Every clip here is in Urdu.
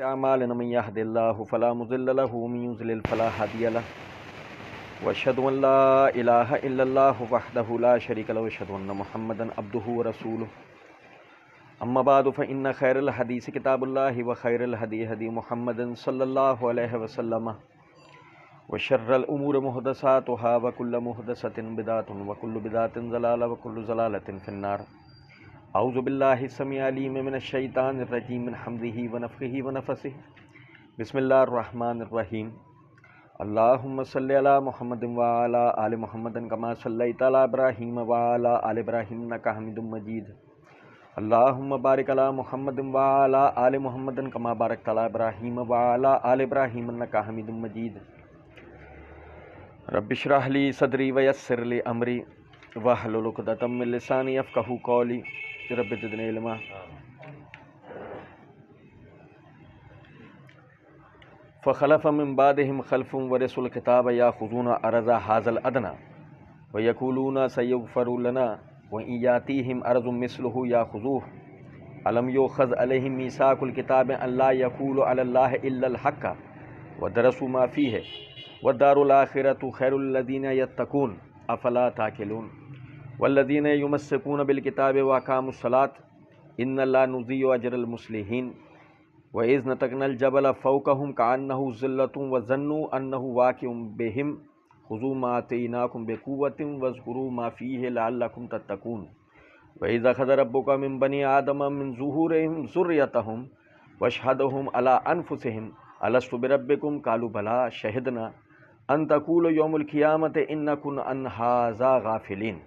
أعمالنا من يهد الله فلا مضل له ومن يضلل فلا هادي له وأشهد أن لا إله إلا الله وحده لا شريك له وأشهد أن محمدا عبده ورسوله أما بعد فإن خير الحديث كتاب الله وخير الهدي هدي محمد صلى الله عليه وسلم وشر الأمور محدثاتها وكل محدثة بدعة وكل بدعة ضلالة وكل ضلالة في النار. اعوذ باللہ السمیع العلیم من الشیطان الرجیم من حمزہ ونفخہ ونفثہ. بسم اللہ الرحمن الرحیم. اللہم صلی علی محمد وعلی آل محمد کما صلیت علی ابراہیم وعلی آل ابراہیم انک حمید مجید. اللہم بارک علی محمد وعلی آل محمد کما بارکت علی ابراہیم وعلی آل ابراہیم انک حمید مجید. رب اشرح لی صدری ویسر لی امری واحلل عقدۃ من لسانی یفقہوا قولی. رب زدنی علما. فخلف من بعدهم خلف ورثوا الكتاب یاخذون عرض هذا الادنى ویقولون سیغفر لنا وان یاتیہم عرض مثلہ یاخذوہ الم یؤخذ علیہم میثاق الکتاب ان لا یقولوا علی اللہ الا الحق ودرسوا ما فیہ والدار الآخرۃ خیر للذین یتقون افلا تعقلون. والذین یمسکون بالکتاب واقاموا الصلاۃ ان لا نضیع اجر المصلحین. وإذ نتقنا الجبل فوقهم كأنه ظلة وظنوا أنه واقع بهم خذوا ما آتيناكم بقوة واذكروا ما فيه لعلكم تتقون. وإذ أخذ ربك من بني آدم من ظهورهم ذريتهم وأشهدهم على أنفسهم ألست بربكم قالوا بلى شهدنا أن تقولوا يوم القيامة إنا كنا عن هذا غافلين.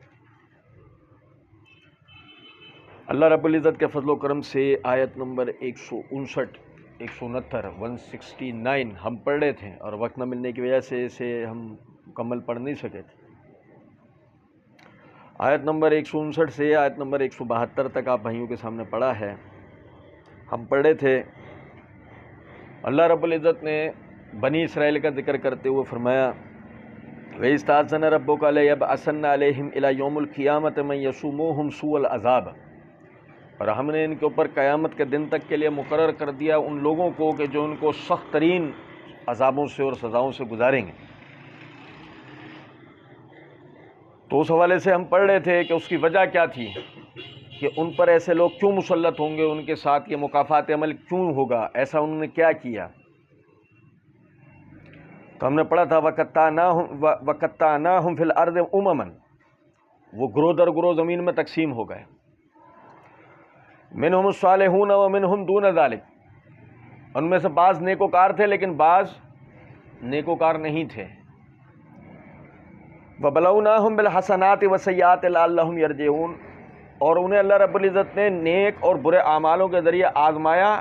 اللہ رب العزت کے فضل و کرم سے آیت نمبر 159 169 ہم پڑھ رہے تھے اور وقت نہ ملنے کی وجہ سے اسے ہم مکمل پڑھ نہیں سکے تھے. آیت نمبر 159 سے آیت نمبر 172 تک آپ بھائیوں کے سامنے پڑھا ہے. ہم پڑھ رہے تھے اللہ رب العزت نے بنی اسرائیل کا ذکر کرتے ہوئے فرمایا وَإِسْتَأْذَنَ رَبُّكَ لَيَبْعَثَنَّ عَلَيْهِمْ إِلَى يَوْمِ الْقِيَامَةِ مَن يَسُومُوهُمْ سُوءَ الْعَذَابِ. اور ہم نے ان کے اوپر قیامت کے دن تک کے لیے مقرر کر دیا ان لوگوں کو کہ جو ان کو سخت ترین عذابوں سے اور سزاؤں سے گزاریں گے. تو اس حوالے سے ہم پڑھ رہے تھے کہ اس کی وجہ کیا تھی کہ ان پر ایسے لوگ کیوں مسلط ہوں گے, ان کے ساتھ یہ مکافات عمل کیوں ہوگا, ایسا انہوں نے کیا کیا. تو ہم نے پڑھا تھا وَقَطَّعْنَاهُمْ فِي الْأَرْضِ أُمَمًا, وہ گروہ در گروہ زمین میں تقسیم ہو گئے. منہم الصالحون ومنہم دون ذلک, ان میں سے بعض نیکوکار تھے لیکن بعض نیکوکار نہیں تھے. وبلوناہم بالحسنات والسیئات لعلہم یرجعون, اور انہیں اللہ رب العزت نے نیک اور برے اعمالوں کے ذریعے آزمایا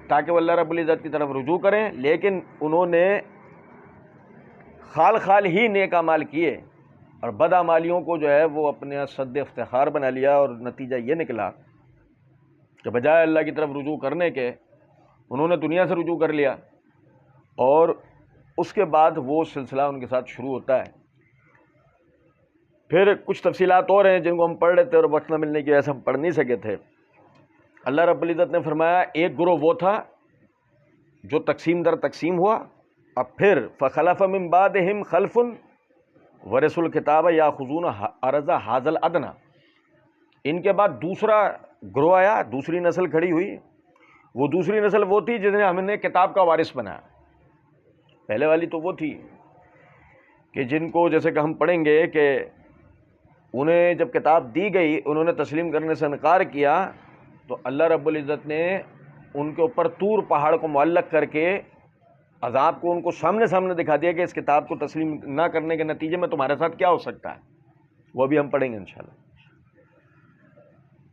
تاکہ وہ اللہ رب العزت کی طرف رجوع کریں, لیکن انہوں نے خال ہی نیک اعمال کیے اور بد اعمالیوں کو جو ہے وہ اپنے صد افتخار بنا لیا, اور نتیجہ یہ نکلا کہ بجائے اللہ کی طرف رجوع کرنے کے انہوں نے دنیا سے رجوع کر لیا, اور اس کے بعد وہ سلسلہ ان کے ساتھ شروع ہوتا ہے. پھر کچھ تفصیلات اور ہیں جن کو ہم پڑھ رہے تھے اور وقت نہ ملنے کی وجہ سے ہم پڑھ نہیں سکے تھے. اللہ رب العزت نے فرمایا ایک گروہ وہ تھا جو تقسیم در تقسیم ہوا, اب پھر فخلف من بعدہم خلف ورثوا الکتاب یاخذون عرض ھذا الادنی, ان کے بعد دوسرا گروہ آیا, دوسری نسل کھڑی ہوئی. وہ دوسری نسل وہ تھی جس نے ہم نے کتاب کا وارث بنایا. پہلے والی تو وہ تھی کہ جن کو جیسے کہ ہم پڑھیں گے کہ انہیں جب کتاب دی گئی انہوں نے تسلیم کرنے سے انکار کیا, تو اللہ رب العزت نے ان کے اوپر طور پہاڑ کو معلق کر کے عذاب کو ان کو سامنے دکھا دیا کہ اس کتاب کو تسلیم نہ کرنے کے نتیجے میں تمہارے ساتھ کیا ہو سکتا ہے. وہ بھی ہم پڑھیں گے انشاءاللہ.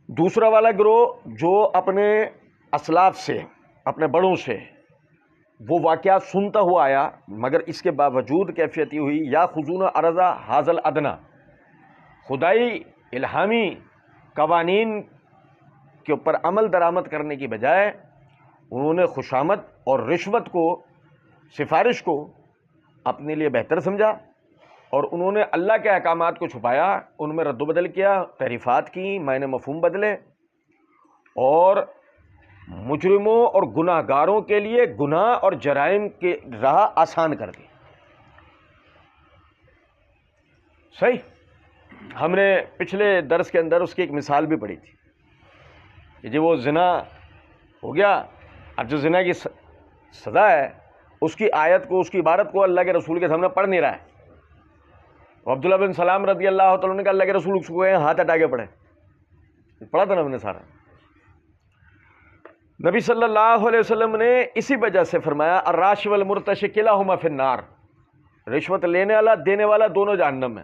دوسرا والا گروہ جو اپنے اسلاف سے, اپنے بڑوں سے وہ واقعات سنتا ہوا آیا, مگر اس کے باوجود کیفیت یہ ہوئی یاخذون عرض ھذا الادنی, خدائی الہامی قوانین کے اوپر عمل درآمد کرنے کی بجائے انہوں نے خوشامد اور رشوت کو, سفارش کو اپنے لیے بہتر سمجھا, اور انہوں نے اللہ کے احکامات کو چھپایا, ان میں رد و بدل کیا, تحریفات کی, معنی مفہوم بدلے, اور مجرموں اور گناہ گاروں کے لیے گناہ اور جرائم کی راہ آسان کر دی. صحیح. ہم نے پچھلے درس کے اندر اس کی ایک مثال بھی پڑھی تھی کہ جب وہ زنا ہو گیا، اب جو زنا کی سزا ہے اس کی آیت کو، اس کی عبارت کو اللہ کے رسول کے سامنے پڑھ نہیں رہا ہے. عبداللہ بن سلام رضی اللہ تعالیٰ نے کہا اللہ کے رسول اس کو ہاتھ ہٹا کے پڑھے. پڑھا تھا نا ہم نے سارا. نبی صلی اللہ علیہ وسلم نے اسی وجہ سے فرمایا الراش والمرتش کلاہما فی النار، رشوت لینے والا دینے والا دونوں جہنم میں.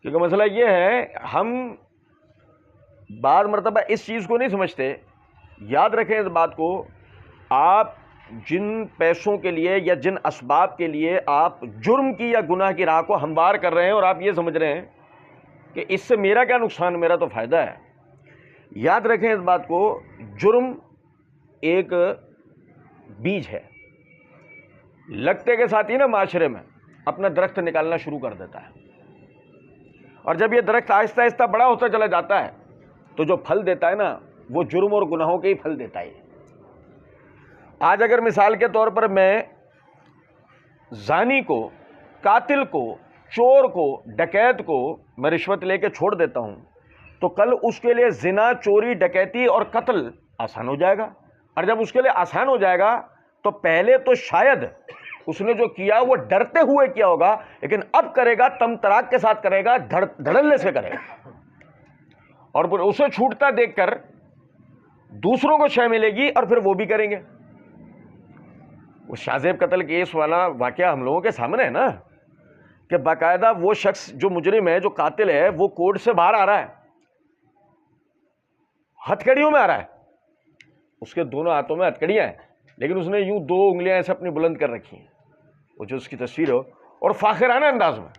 کیونکہ مسئلہ یہ ہے ہم بعض مرتبہ اس چیز کو نہیں سمجھتے. یاد رکھیں اس بات کو، آپ جن پیسوں کے لیے یا جن اسباب کے لیے آپ جرم کی یا گناہ کی راہ کو ہموار کر رہے ہیں اور آپ یہ سمجھ رہے ہیں کہ اس سے میرا کیا نقصان، میرا تو فائدہ ہے. یاد رکھیں اس بات کو، جرم ایک بیج ہے، لگتے کے ساتھ ہی نا معاشرے میں اپنا درخت نکالنا شروع کر دیتا ہے. اور جب یہ درخت آہستہ آہستہ بڑا ہوتا چلا جاتا ہے تو جو پھل دیتا ہے نا وہ جرم اور گناہوں کے ہی پھل دیتا ہے. آج اگر مثال کے طور پر میں زانی کو، قاتل کو، چور کو، ڈکیت کو میں رشوت لے کے چھوڑ دیتا ہوں تو کل اس کے لیے زنا، چوری، ڈکیتی اور قتل آسان ہو جائے گا. اور جب اس کے لیے آسان ہو جائے گا تو پہلے تو شاید اس نے جو کیا وہ ڈرتے ہوئے کیا ہوگا، لیکن اب کرے گا تم تراک کے ساتھ کرے گا، دھڑلے سے کرے گا. اور پھر اسے چھوٹتا دیکھ کر دوسروں کو شے ملے گی اور پھر وہ بھی کریں گے. وہ شاہ زیب قتل کیس والا واقعہ ہم لوگوں کے سامنے ہے نا، کہ باقاعدہ وہ شخص جو مجرم ہے، جو قاتل ہے، وہ کورٹ سے باہر آ رہا ہے، ہتھکڑیوں میں آ رہا ہے. اس کے دونوں ہاتھوں میں ہتھکڑیاں ہیں، لیکن اس نے یوں دو انگلیاں ایسے اپنی بلند کر رکھی ہیں، وہ جو اس کی تصویر ہو، اور فاخرانہ انداز میں.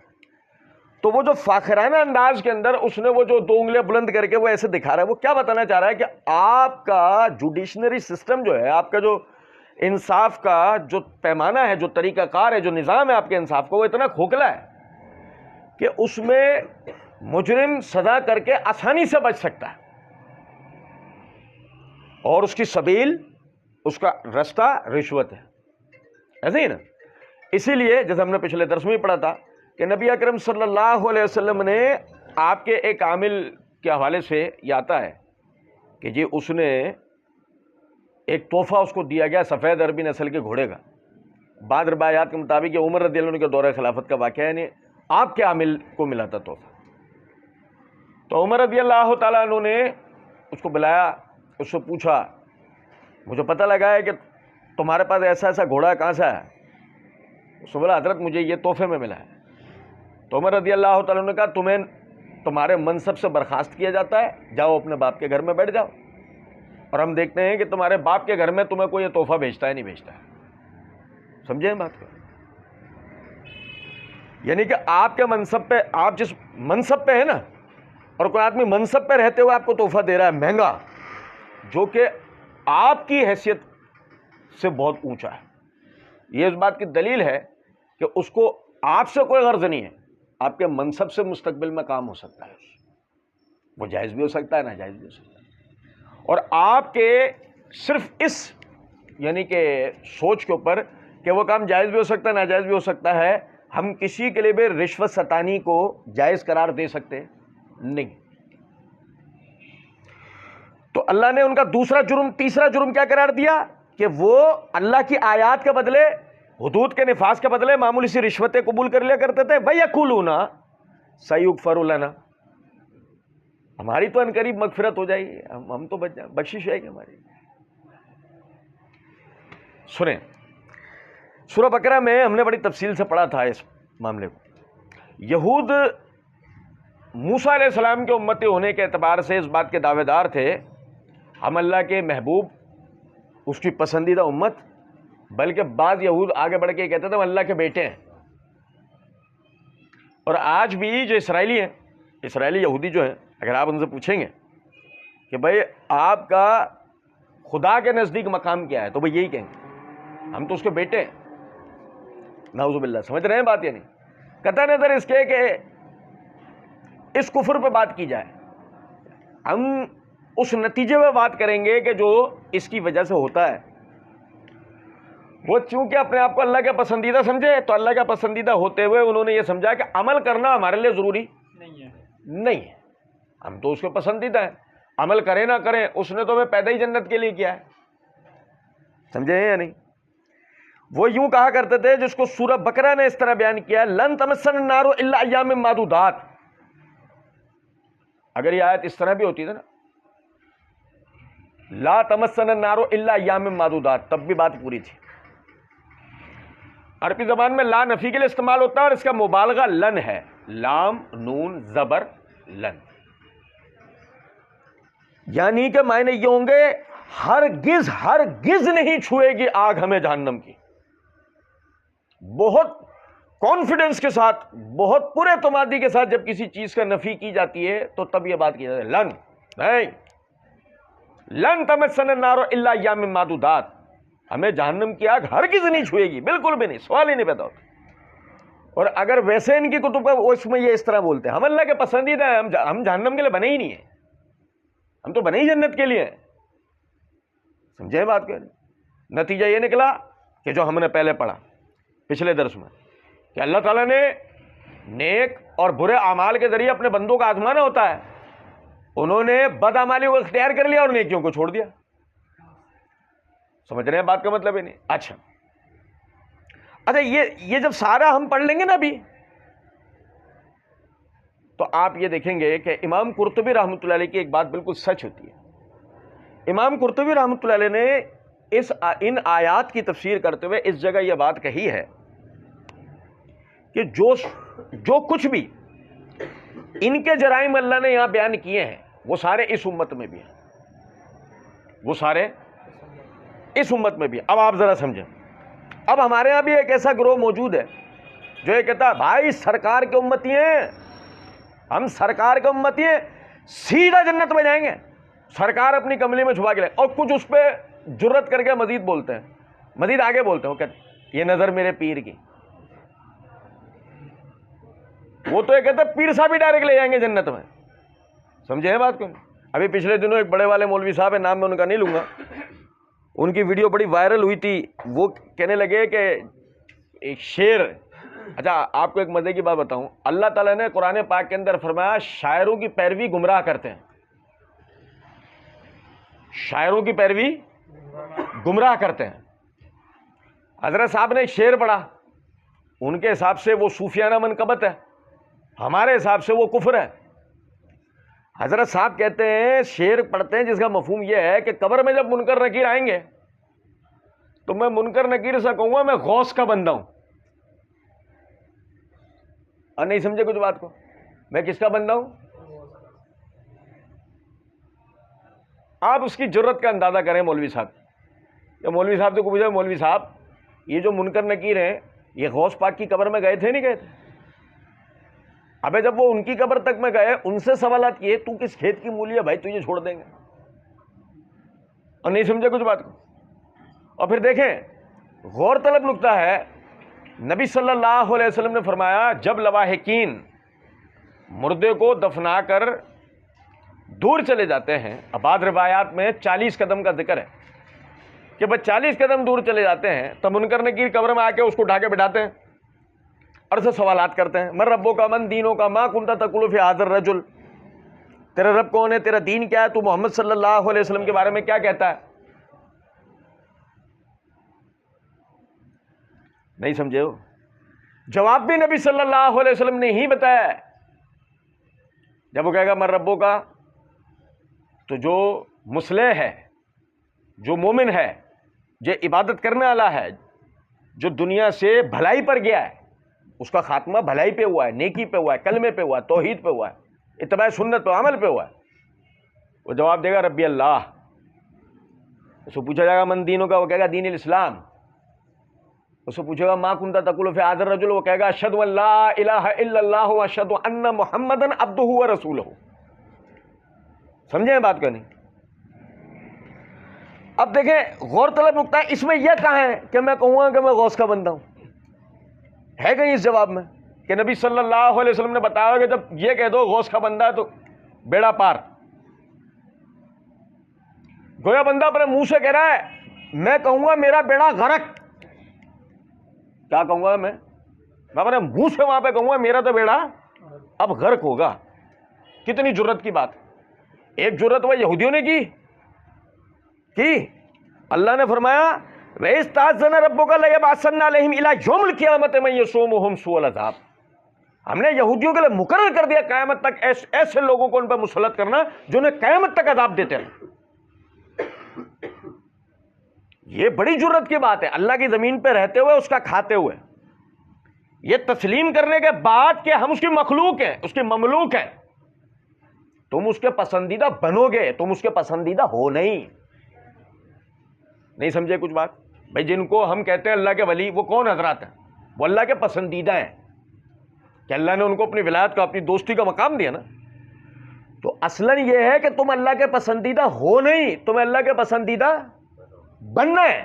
تو وہ جو فاخرانہ انداز کے اندر اس نے وہ جو دو انگلیاں بلند کر کے وہ ایسے دکھا رہا ہے، وہ کیا بتانا چاہ رہا ہے کہ آپ کا جوڈیشنری سسٹم جو ہے، آپ کا جو انصاف کا جو پیمانہ ہے، جو طریقہ کار ہے، جو نظام ہے آپ کے انصاف کا، وہ اتنا کھوکھلا ہے کہ اس میں مجرم سزا کر کے آسانی سے بچ سکتا ہے، اور اس کی سبیل، اس کا رستہ رشوت ہے. ایسے ہی نا. اسی لیے جیسے ہم نے پچھلے درس میں پڑھا تھا کہ نبی اکرم صلی اللہ علیہ وسلم نے آپ کے ایک عامل کے حوالے سے یہ آتا ہے کہ جی اس نے ایک تحفہ اس کو دیا گیا سفید عربی نسل کے گھوڑے کا. بعض روایات کے مطابق یہ عمر رضی اللہ عنہ کے دور خلافت کا واقعہ ہے، یعنی آپ کے عامل کو ملا تھا تحفہ. تو عمر رضی اللہ تعالیٰ عنہ نے اس کو بلایا، اس سے پوچھا مجھے پتہ لگا ہے کہ تمہارے پاس ایسا ایسا گھوڑا کہاں سے ہے؟ اس نے بولا حضرت مجھے یہ تحفے میں ملا ہے. تو عمر رضی اللہ تعالیٰ عنہ نے کہا تمہیں تمہارے منصب سے برخاست کیا جاتا ہے، جاؤ اپنے باپ کے گھر میں بیٹھ جاؤ، اور ہم دیکھتے ہیں کہ تمہارے باپ کے گھر میں تمہیں کوئی تحفہ بھیجتا ہے نہیں بھیجتا ہے. سمجھیں بات کو؟ یعنی کہ آپ کے منصب پہ، آپ جس منصب پہ ہے نا، اور کوئی آدمی منصب پہ رہتے ہوئے آپ کو تحفہ دے رہا ہے مہنگا، جو کہ آپ کی حیثیت سے بہت اونچا ہے، یہ اس بات کی دلیل ہے کہ اس کو آپ سے کوئی غرض نہیں ہے، آپ کے منصب سے مستقبل میں کام ہو سکتا ہے، وہ جائز بھی ہو سکتا ہے، ناجائز بھی ہو سکتا ہے. اور آپ کے صرف اس یعنی کہ سوچ کے اوپر کہ وہ کام جائز بھی ہو سکتا ہے، ناجائز بھی ہو سکتا ہے، ہم کسی کے لیے بھی رشوت ستانی کو جائز قرار دے سکتے نہیں. تو اللہ نے ان کا دوسرا جرم، تیسرا جرم کیا قرار دیا کہ وہ اللہ کی آیات کے بدلے، حدود کے نفاذ کے بدلے معمولی سی رشوتیں قبول کر لیا کرتے تھے. وَيَقُولُونَ سَيُغْفَرُ لَنَا، ہماری تو عنقریب مغفرت ہو جائے گی، ہم تو بچ جائیں، بخشش ہے گی ہماری. سنیں، سورہ بقرہ میں ہم نے بڑی تفصیل سے پڑھا تھا اس معاملے کو. یہود موسیٰ علیہ السلام کے امتی ہونے کے اعتبار سے اس بات کے دعوے دار تھے ہم اللہ کے محبوب، اس کی پسندیدہ امت، بلکہ بعض یہود آگے بڑھ کے کہتے تھے ہم اللہ کے بیٹے ہیں. اور آج بھی جو اسرائیلی ہیں، اسرائیلی یہودی جو ہیں، اگر آپ ان سے پوچھیں گے کہ بھائی آپ کا خدا کے نزدیک مقام کیا ہے، تو وہ یہی کہیں گے ہم تو اس کے بیٹے ہیں. نعوذ باللہ. سمجھ رہے ہیں بات؟ یعنی قطع نظر اس کے کہ اس کفر پہ بات کی جائے، ہم اس نتیجے میں بات کریں گے کہ جو اس کی وجہ سے ہوتا ہے، وہ چونکہ اپنے آپ کو اللہ کا پسندیدہ سمجھے، تو اللہ کا پسندیدہ ہوتے ہوئے انہوں نے یہ سمجھا کہ عمل کرنا ہمارے لیے ضروری نہیں ہے، ہم تو اس کے پسندیدہ ہیں، عمل کریں نہ کریں، اس نے تو ہمیں پیدا ہی جنت کے لیے کیا ہے. سمجھے یا نہیں؟ وہ یوں کہا کرتے تھے، جس کو سورہ بقرہ نے اس طرح بیان کیا، لن تمسن النار الا ایام معدودات. اگر یہ آیت اس طرح بھی ہوتی تھی نا، لا تمسن النار الا ایام معدودات، تب بھی بات پوری تھی. عربی زبان میں لا نفی کے لیے استعمال ہوتا ہے، اور اس کا مبالغہ لن ہے، لام نون زبر لن، یعنی کہ معنی یہ ہوں گے ہرگز ہرگز نہیں چھوئے گی آگ ہمیں جہنم کی. بہت کانفیڈنس کے ساتھ، بہت پورے اعتمادی کے ساتھ جب کسی چیز کا نفی کی جاتی ہے تو تب یہ بات کی جاتی ہے لن نہیں، لن تمسن النار الا ایام معدودات، ہمیں جہنم کی آگ ہرگز نہیں چھوئے گی، بالکل بھی نہیں، سوال ہی نہیں پیدا ہوتا. اور اگر ویسے ان کی کتب کا اس میں یہ اس طرح بولتے ہیں، ہم اللہ کے پسندیدہ ہیں، ہم جہنم کے لیے بنے ہی نہیں ہیں، ہم تو بنے ہی جنت کے لیے ہیں. سمجھے بات کو؟ نتیجہ یہ نکلا کہ جو ہم نے پہلے پڑھا پچھلے درس میں، کہ اللہ تعالیٰ نے نیک اور برے اعمال کے ذریعے اپنے بندوں کا آزمانا ہوتا ہے. انہوں نے بد اعمالیوں کو اختیار کر لیا اور نیکیوں کو چھوڑ دیا. سمجھ رہے ہیں بات کا مطلب ہے نہیں؟ اچھا یہ جب سارا ہم پڑھ لیں گے نا ابھی، تو آپ یہ دیکھیں گے کہ امام قرطبی رحمۃ اللہ علیہ کی ایک بات بالکل سچ ہوتی ہے. امام قرطبی رحمۃ اللہ علیہ نے ان آیات کی تفسیر کرتے ہوئے اس جگہ یہ بات کہی ہے کہ جو کچھ بھی ان کے جرائم اللہ نے یہاں بیان کیے ہیں وہ سارے اس امت میں بھی ہیں، وہ سارے اس امت میں بھی. اب آپ ذرا سمجھیں، اب ہمارے یہاں بھی ایک ایسا گروہ موجود ہے جو یہ کہتا ہے بھائی سرکار کے امتی ہیں، ہم سرکار کے امتی ہیں، سیدھا جنت میں جائیں گے، سرکار اپنی کملی میں چھپا کے لیں. اور کچھ اس پہ جرت کر کے مزید بولتے ہیں، مزید آگے بولتے ہیں، وہ کہتے یہ نظر میرے پیر کی. وہ تو یہ کہتے ہیں پیر صاحب ہی ڈائریکٹ لے جائیں گے جنت میں. سمجھے ہیں بات کو؟ ابھی پچھلے دنوں ایک بڑے والے مولوی صاحب ہے، نام میں ان کا نہیں لوں گا، ان کی ویڈیو بڑی وائرل ہوئی تھی. وہ کہنے لگے کہ ایک شعر، اچھا آپ کو ایک مزے کی بات بتاؤں، اللہ تعالیٰ نے قرآن پاک کے اندر فرمایا شاعروں کی پیروی گمراہ کرتے ہیں، شاعروں کی پیروی گمراہ کرتے ہیں. حضرت صاحب نے شعر پڑھا، ان کے حساب سے وہ صوفیانہ منقبت ہے، ہمارے حساب سے وہ کفر ہے. حضرت صاحب کہتے ہیں شعر پڑھتے ہیں جس کا مفہوم یہ ہے کہ قبر میں جب منکر نکیر آئیں گے تو میں منکر نکیر سے کہوں گا میں غوث کا بندہ ہوں. اور نہیں سمجھے کچھ بات کو؟ میں کس کا بندہ ہوں؟ آپ اس کی جرت کا اندازہ کریں مولوی صاحب. یا مولوی صاحب سے کو پوچھا مولوی صاحب یہ جو منکر نکیر ہیں یہ غوث پاک کی قبر میں گئے تھے نہیں گئے تھے؟ ابے جب وہ ان کی قبر تک میں گئے ان سے سوالات کیے تو کس کھیت کی مولی ہے بھائی تجھے چھوڑ دیں گے؟ اور نہیں سمجھے کچھ بات کو؟ اور پھر دیکھیں غور طلب نکتہ ہے، نبی صلی اللہ علیہ وسلم نے فرمایا جب لواحقین مردے کو دفنا کر دور چلے جاتے ہیں، بعض روایات میں 40 قدم کا ذکر ہے کہ بس 40 قدم دور چلے جاتے ہیں تب منکر نکیر قبر میں آ کے اس کو اٹھا کے بٹھاتے ہیں اور سے سوالات کرتے ہیں، من ربوں کا من دینوں کا ما کنتا تقول فی ھذا الرجل، تیرا رب کون ہے، تیرا دین کیا ہے، تو محمد صلی اللہ علیہ وسلم کے بارے میں کیا کہتا ہے؟ نہیں سمجھے ہو؟ جواب بھی نبی صلی اللہ علیہ وسلم نے ہی بتایا ہے. جب وہ کہے گا من ربوں کا، تو جو مصلح ہے، جو مومن ہے، جو عبادت کرنے والا ہے، جو دنیا سے بھلائی پر گیا ہے، اس کا خاتمہ بھلائی پہ ہوا ہے، نیکی پہ ہوا ہے، کلمے پہ ہوا ہے، توحید پہ ہوا ہے، اتباع سنت پہ، عمل پہ ہوا ہے. وہ جواب دے گا ربی اللہ. اس کو پوچھا جائے گا من دینوں کا، وہ کہے گا دین الاسلام. اس کو پوچھے گا ما کنت تقول فی ھذا الرجل، وہ کہے گا اشہد ان لا الہ الا اللہ واشہد ان محمدا عبدہ ورسولہ. سمجھے بات کو نہیں؟ اب دیکھیں غور طلب نکتہ اس میں یہ کہاں ہے کہ میں کہوں گا کہ میں غوث کا بندہ ہوں؟ ہے کہیں اس جواب میں کہ نبی صلی اللہ علیہ وسلم نے بتایا کہ جب یہ کہہ دو غوث کا بندہ ہے تو بیڑا پار؟ گویا بندہ اپنے منہ سے کہہ رہا ہے میں کہوں گا میرا بیڑا غرق. کیا کہوں گا میں اپنے منہ سے وہاں پہ کہوں گا میرا تو بیڑا اب غرق ہوگا. کتنی جرت کی بات. ایک جرت وہ یہودیوں نے کی. اللہ نے فرمایا وَإِسْتَأْذَنَ رَبُّكَ لَيَبْعَثَنَّ عَلَيْهِمْ إِلَىٰ يَوْمِ الْقِيَامَةِ مَن يَسُومُهُمْ سُوءَ الْعَذَابِ. ہم نے یہودیوں کے لیے مقرر کر دیا قیامت تک ایسے لوگوں کو ان پہ مسلط کرنا جو انہیں قیامت تک عذاب دیتے ہیں. یہ بڑی جرت کی بات ہے اللہ کی زمین پہ رہتے ہوئے اس کا کھاتے ہوئے یہ تسلیم کرنے کے بعد کہ ہم اس کی مخلوق ہیں, اس کی مملوک ہیں. تم اس کے پسندیدہ بنو گے, تم اس کے پسندیدہ ہو نہیں سمجھے کچھ بات. بھائی جن کو ہم کہتے ہیں اللہ کے ولی, وہ کون حضرات ہیں؟ وہ اللہ کے پسندیدہ ہیں کہ اللہ نے ان کو اپنی ولایت کا, اپنی دوستی کا مقام دیا نا. تو اصلاً یہ ہے کہ تم اللہ کے پسندیدہ ہو نہیں, تمہیں اللہ کے پسندیدہ بننا ہے.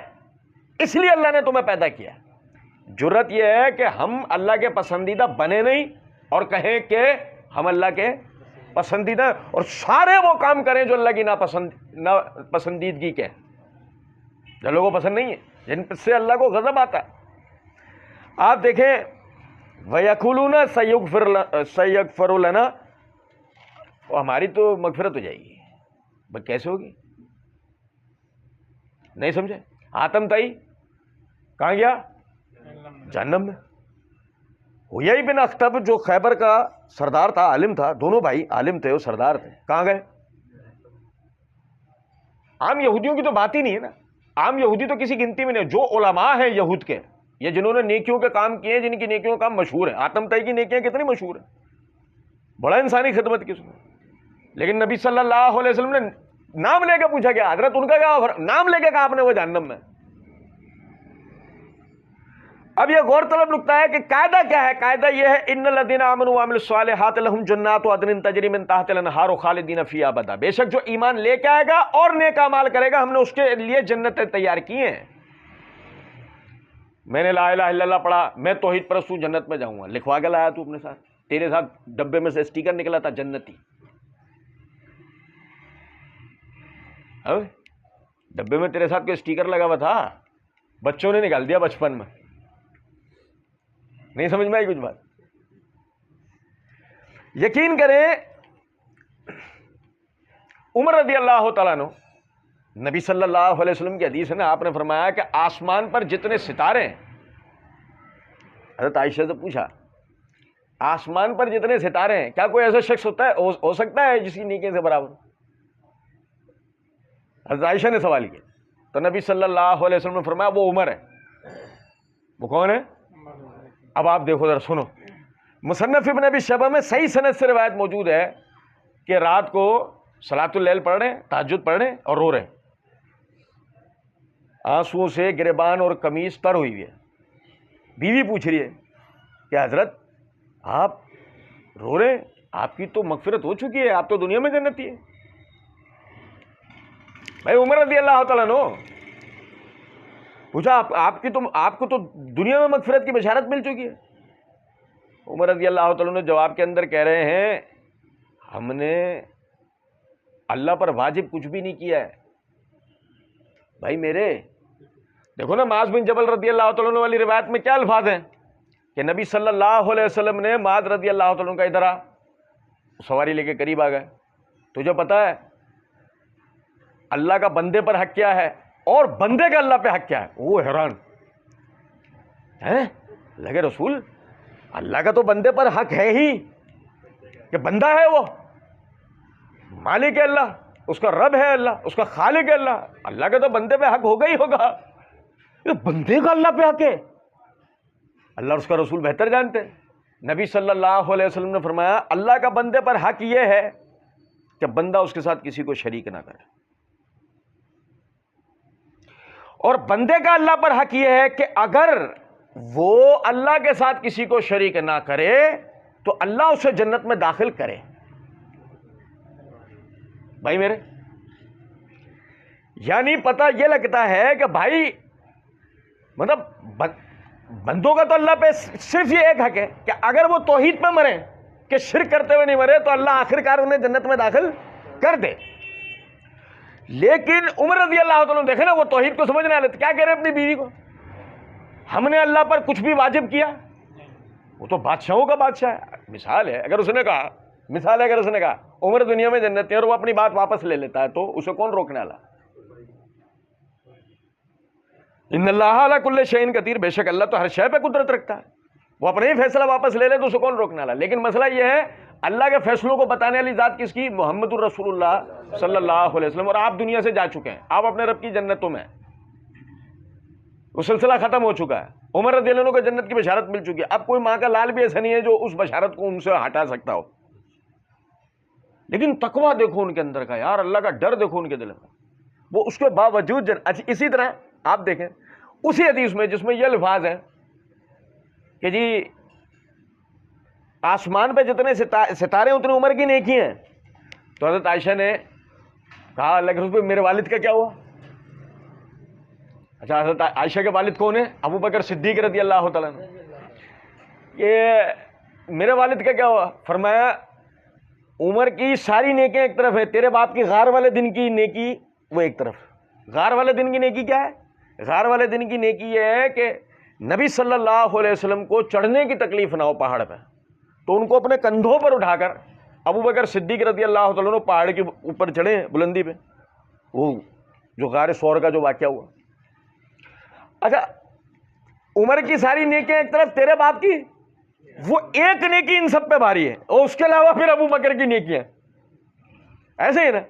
اس لیے اللہ نے تمہیں پیدا کیا. جرت یہ ہے کہ ہم اللہ کے پسندیدہ بنے نہیں اور کہیں کہ ہم اللہ کے پسندیدہ, اور سارے وہ کام کریں جو اللہ کی ناپسندیدگی کے, جو لوگوں کو پسند نہیں ہے, جن سے اللہ کو غضب آتا ہے. آپ دیکھیں وَيَقُولُونَ سَيَغْفَرُ لَنَا, ہماری تو مغفرت ہو جائے گی. بھئی کیسے ہوگی؟ نہیں سمجھے. آتم تائی کہاں گیا؟ جہنم میں. حیی بن اخطب جو خیبر کا سردار تھا, عالم تھا, دونوں بھائی عالم تھے, وہ سردار تھے, کہاں گئے؟ عام یہودیوں کی تو بات ہی نہیں ہے نا. عام یہودی تو کسی گنتی میں نہیں. جو علماء ہیں یہود کے, یہ جنہوں نے نیکیوں کے کام کیے, جن کی نیکیوں کا کام مشہور ہے. آتم تائی کی نیکیاں کتنی مشہور ہیں, بڑا انسانی خدمت کی اس نے. لیکن نبی صلی اللہ علیہ وسلم نے نام لے کے پوچھا گیا, حضرت ان کا کیا نام لے کے کہا آپ نے وہ جہنم میں. اب یہ غور طلب نکتہ ہے کہ قاعدہ کیا ہے. قاعدہ یہ ہے ان الذین آمنوا وعملوا الصالحات لهم جنات عدن تجری من تحتها الانہار خالدین فیہا ابدا. بے شک جو ایمان لے کے آئے گا اور نیک اعمال کرے گا, ہم نے اس کے لیے جنتیں تیار کی ہیں. میں نے لا الہ الا اللہ پڑھا, میں توحید پرست ہوں, جنت میں جاؤں گا. لکھوا کے لایا تو اپنے ساتھ, تیرے ساتھ ڈبے میں سے اسٹیکر نکلا تھا جنتی. ڈبے میں تیرے ساتھ کوئی اسٹیکر لگا ہوا تھا, بچوں نے نکال دیا بچپن میں. نہیں سمجھ میں آئی کچھ بات. یقین کریں عمر رضی اللہ تعالیٰ عنہ, نبی صلی اللہ علیہ وسلم کی حدیث ہے نا, آپ نے فرمایا کہ آسمان پر جتنے ستارے ہیں, حضرت عائشہ سے پوچھا آسمان پر جتنے ستارے ہیں کیا کوئی ایسا شخص ہوتا ہے ہو سکتا ہے جس کی نیکی سے برابر؟ حضرت عائشہ نے سوال کیا تو نبی صلی اللہ علیہ وسلم نے فرمایا وہ عمر ہے. وہ کون ہے؟ اب آپ دیکھو ذرا سنو, مصنف ابن ابی شیبہ میں صحیح سند سے روایت موجود ہے کہ رات کو صلاۃ اللیل پڑھ رہے ہیں, تہجد پڑھ رہے ہیں اور رو رہے ہیں, آنسوؤں سے گریبان اور قمیص تر ہوئی ہوئی ہے. بیوی پوچھ رہی ہے کہ حضرت آپ رو رہے ہیں, آپ کی تو مغفرت ہو چکی ہے, آپ تو دنیا میں جنتی ہے. بھائی عمر رضی اللہ تعالیٰ عنہ پوچھا آپ کو تو دنیا میں مغفرت کی بشارت مل چکی ہے. عمر رضی اللہ تعالیٰ عنہ جواب کے اندر کہہ رہے ہیں ہم نے اللہ پر واجب کچھ بھی نہیں کیا ہے. بھائی میرے دیکھو نا, معاذ بن جبل رضی اللہ تعالیٰ عنہ والی روایت میں کیا الفاظ ہیں کہ نبی صلی اللہ علیہ وسلم نے معاذ رضی اللہ تعالیٰ عنہ کا ادھر آ, سواری لے کے قریب آ گئے. تجھے پتا ہے اللہ کا بندے پر حق کیا ہے اور بندے کا اللہ پہ حق کیا ہے؟ وہ حیران ہے, لگے رسول اللہ کا تو بندے پر حق ہے ہی کہ بندہ ہے, وہ مالک ہے اللہ, اس کا رب ہے اللہ, اس کا خالق ہے اللہ, اللہ کا تو بندے پہ حق ہوگا ہی ہوگا. یہ بندے کا اللہ پہ حق ہے, اللہ اور اس کا رسول بہتر جانتے ہیں. نبی صلی اللہ علیہ وسلم نے فرمایا اللہ کا بندے پر حق یہ ہے کہ بندہ اس کے ساتھ کسی کو شریک نہ کرے, اور بندے کا اللہ پر حق یہ ہے کہ اگر وہ اللہ کے ساتھ کسی کو شریک نہ کرے تو اللہ اسے جنت میں داخل کرے. بھائی میرے یعنی پتہ یہ لگتا ہے کہ بھائی مطلب بندوں کا تو اللہ پہ صرف یہ ایک حق ہے کہ اگر وہ توحید پہ مرے, کہ شرک کرتے ہوئے نہیں مرے, تو اللہ آخر کار انہیں جنت میں داخل کر دے. لیکن عمر رضی اللہ تعالیٰ دیکھے نا، وہ توحید کو سمجھنے والے تھے، کیا کہہ رہے ہیں اپنی بیوی کو، ہم نے اللہ پر کچھ بھی واجب کیا، وہ تو بادشاہوں کا بادشاہ ہے. مثال ہے، اگر اس نے کہا، مثال ہے اگر اس نے کہا عمر دنیا میں جنتی ہے اور وہ اپنی بات واپس لے لیتا ہے تو اسے کون روکنے والا؟ ان اللہ علی کل شیء قدیر، بے شک اللہ تو ہر شے پہ قدرت رکھتا ہے. وہ اپنے ہی فیصلہ واپس لے لے تو اسے کون روکنے والا؟ لیکن مسئلہ یہ ہے اللہ کے فیصلوں کو بتانے والی ذات کس کی؟ محمد الرسول اللہ صلی اللہ علیہ وسلم. اور آپ دنیا سے جا چکے ہیں، آپ اپنے رب کی جنتوں میں، وہ سلسلہ ختم ہو چکا ہے. عمر رضی اللہ عنہ کو جنت کی بشارت مل چکی ہے. اب کوئی ماں کا لال بھی ایسا نہیں ہے جو اس بشارت کو ان سے ہٹا سکتا ہو. لیکن تقویٰ دیکھو ان کے اندر کا، یار اللہ کا ڈر دیکھو ان کے دل میں، وہ اس کے باوجود اچھا اسی طرح آپ دیکھیں اسی حدیث میں جس میں یہ الفاظ ہیں کہ جی آسمان پہ جتنے ستارے اتنے عمر کی نیکی ہیں، تو حضرت عائشہ نے کہا اللہ کے رسول میرے والد کا کیا ہوا؟ اچھا حضرت عائشہ کے والد کون ہیں؟ ابو بکر صدیق رضی اللہ تعالیٰ عنہ. یہ میرے والد کا کیا ہوا؟ فرمایا عمر کی ساری نیکیاں ایک طرف ہے، تیرے باپ کی غار والے دن کی نیکی وہ ایک طرف. غار والے دن کی نیکی کیا ہے؟ غار والے دن کی نیکی یہ ہے کہ نبی صلی اللہ علیہ وسلم کو چڑھنے کی تکلیف نہ ہو پہاڑ پہ، تو ان کو اپنے کندھوں پر اٹھا کر ابو بکر صدیق رضی اللہ تعالیٰ عنہ پہاڑ کے اوپر چڑھے بلندی پہ، وہ جو غار ثور کا جو واقعہ ہوا. اچھا عمر کی ساری نیکیاں ایک طرف، تیرے باپ کی وہ ایک نیکی ان سب پہ بھاری ہے، اور اس کے علاوہ پھر ابو بکر کی نیکیاں ایسے ہی نا.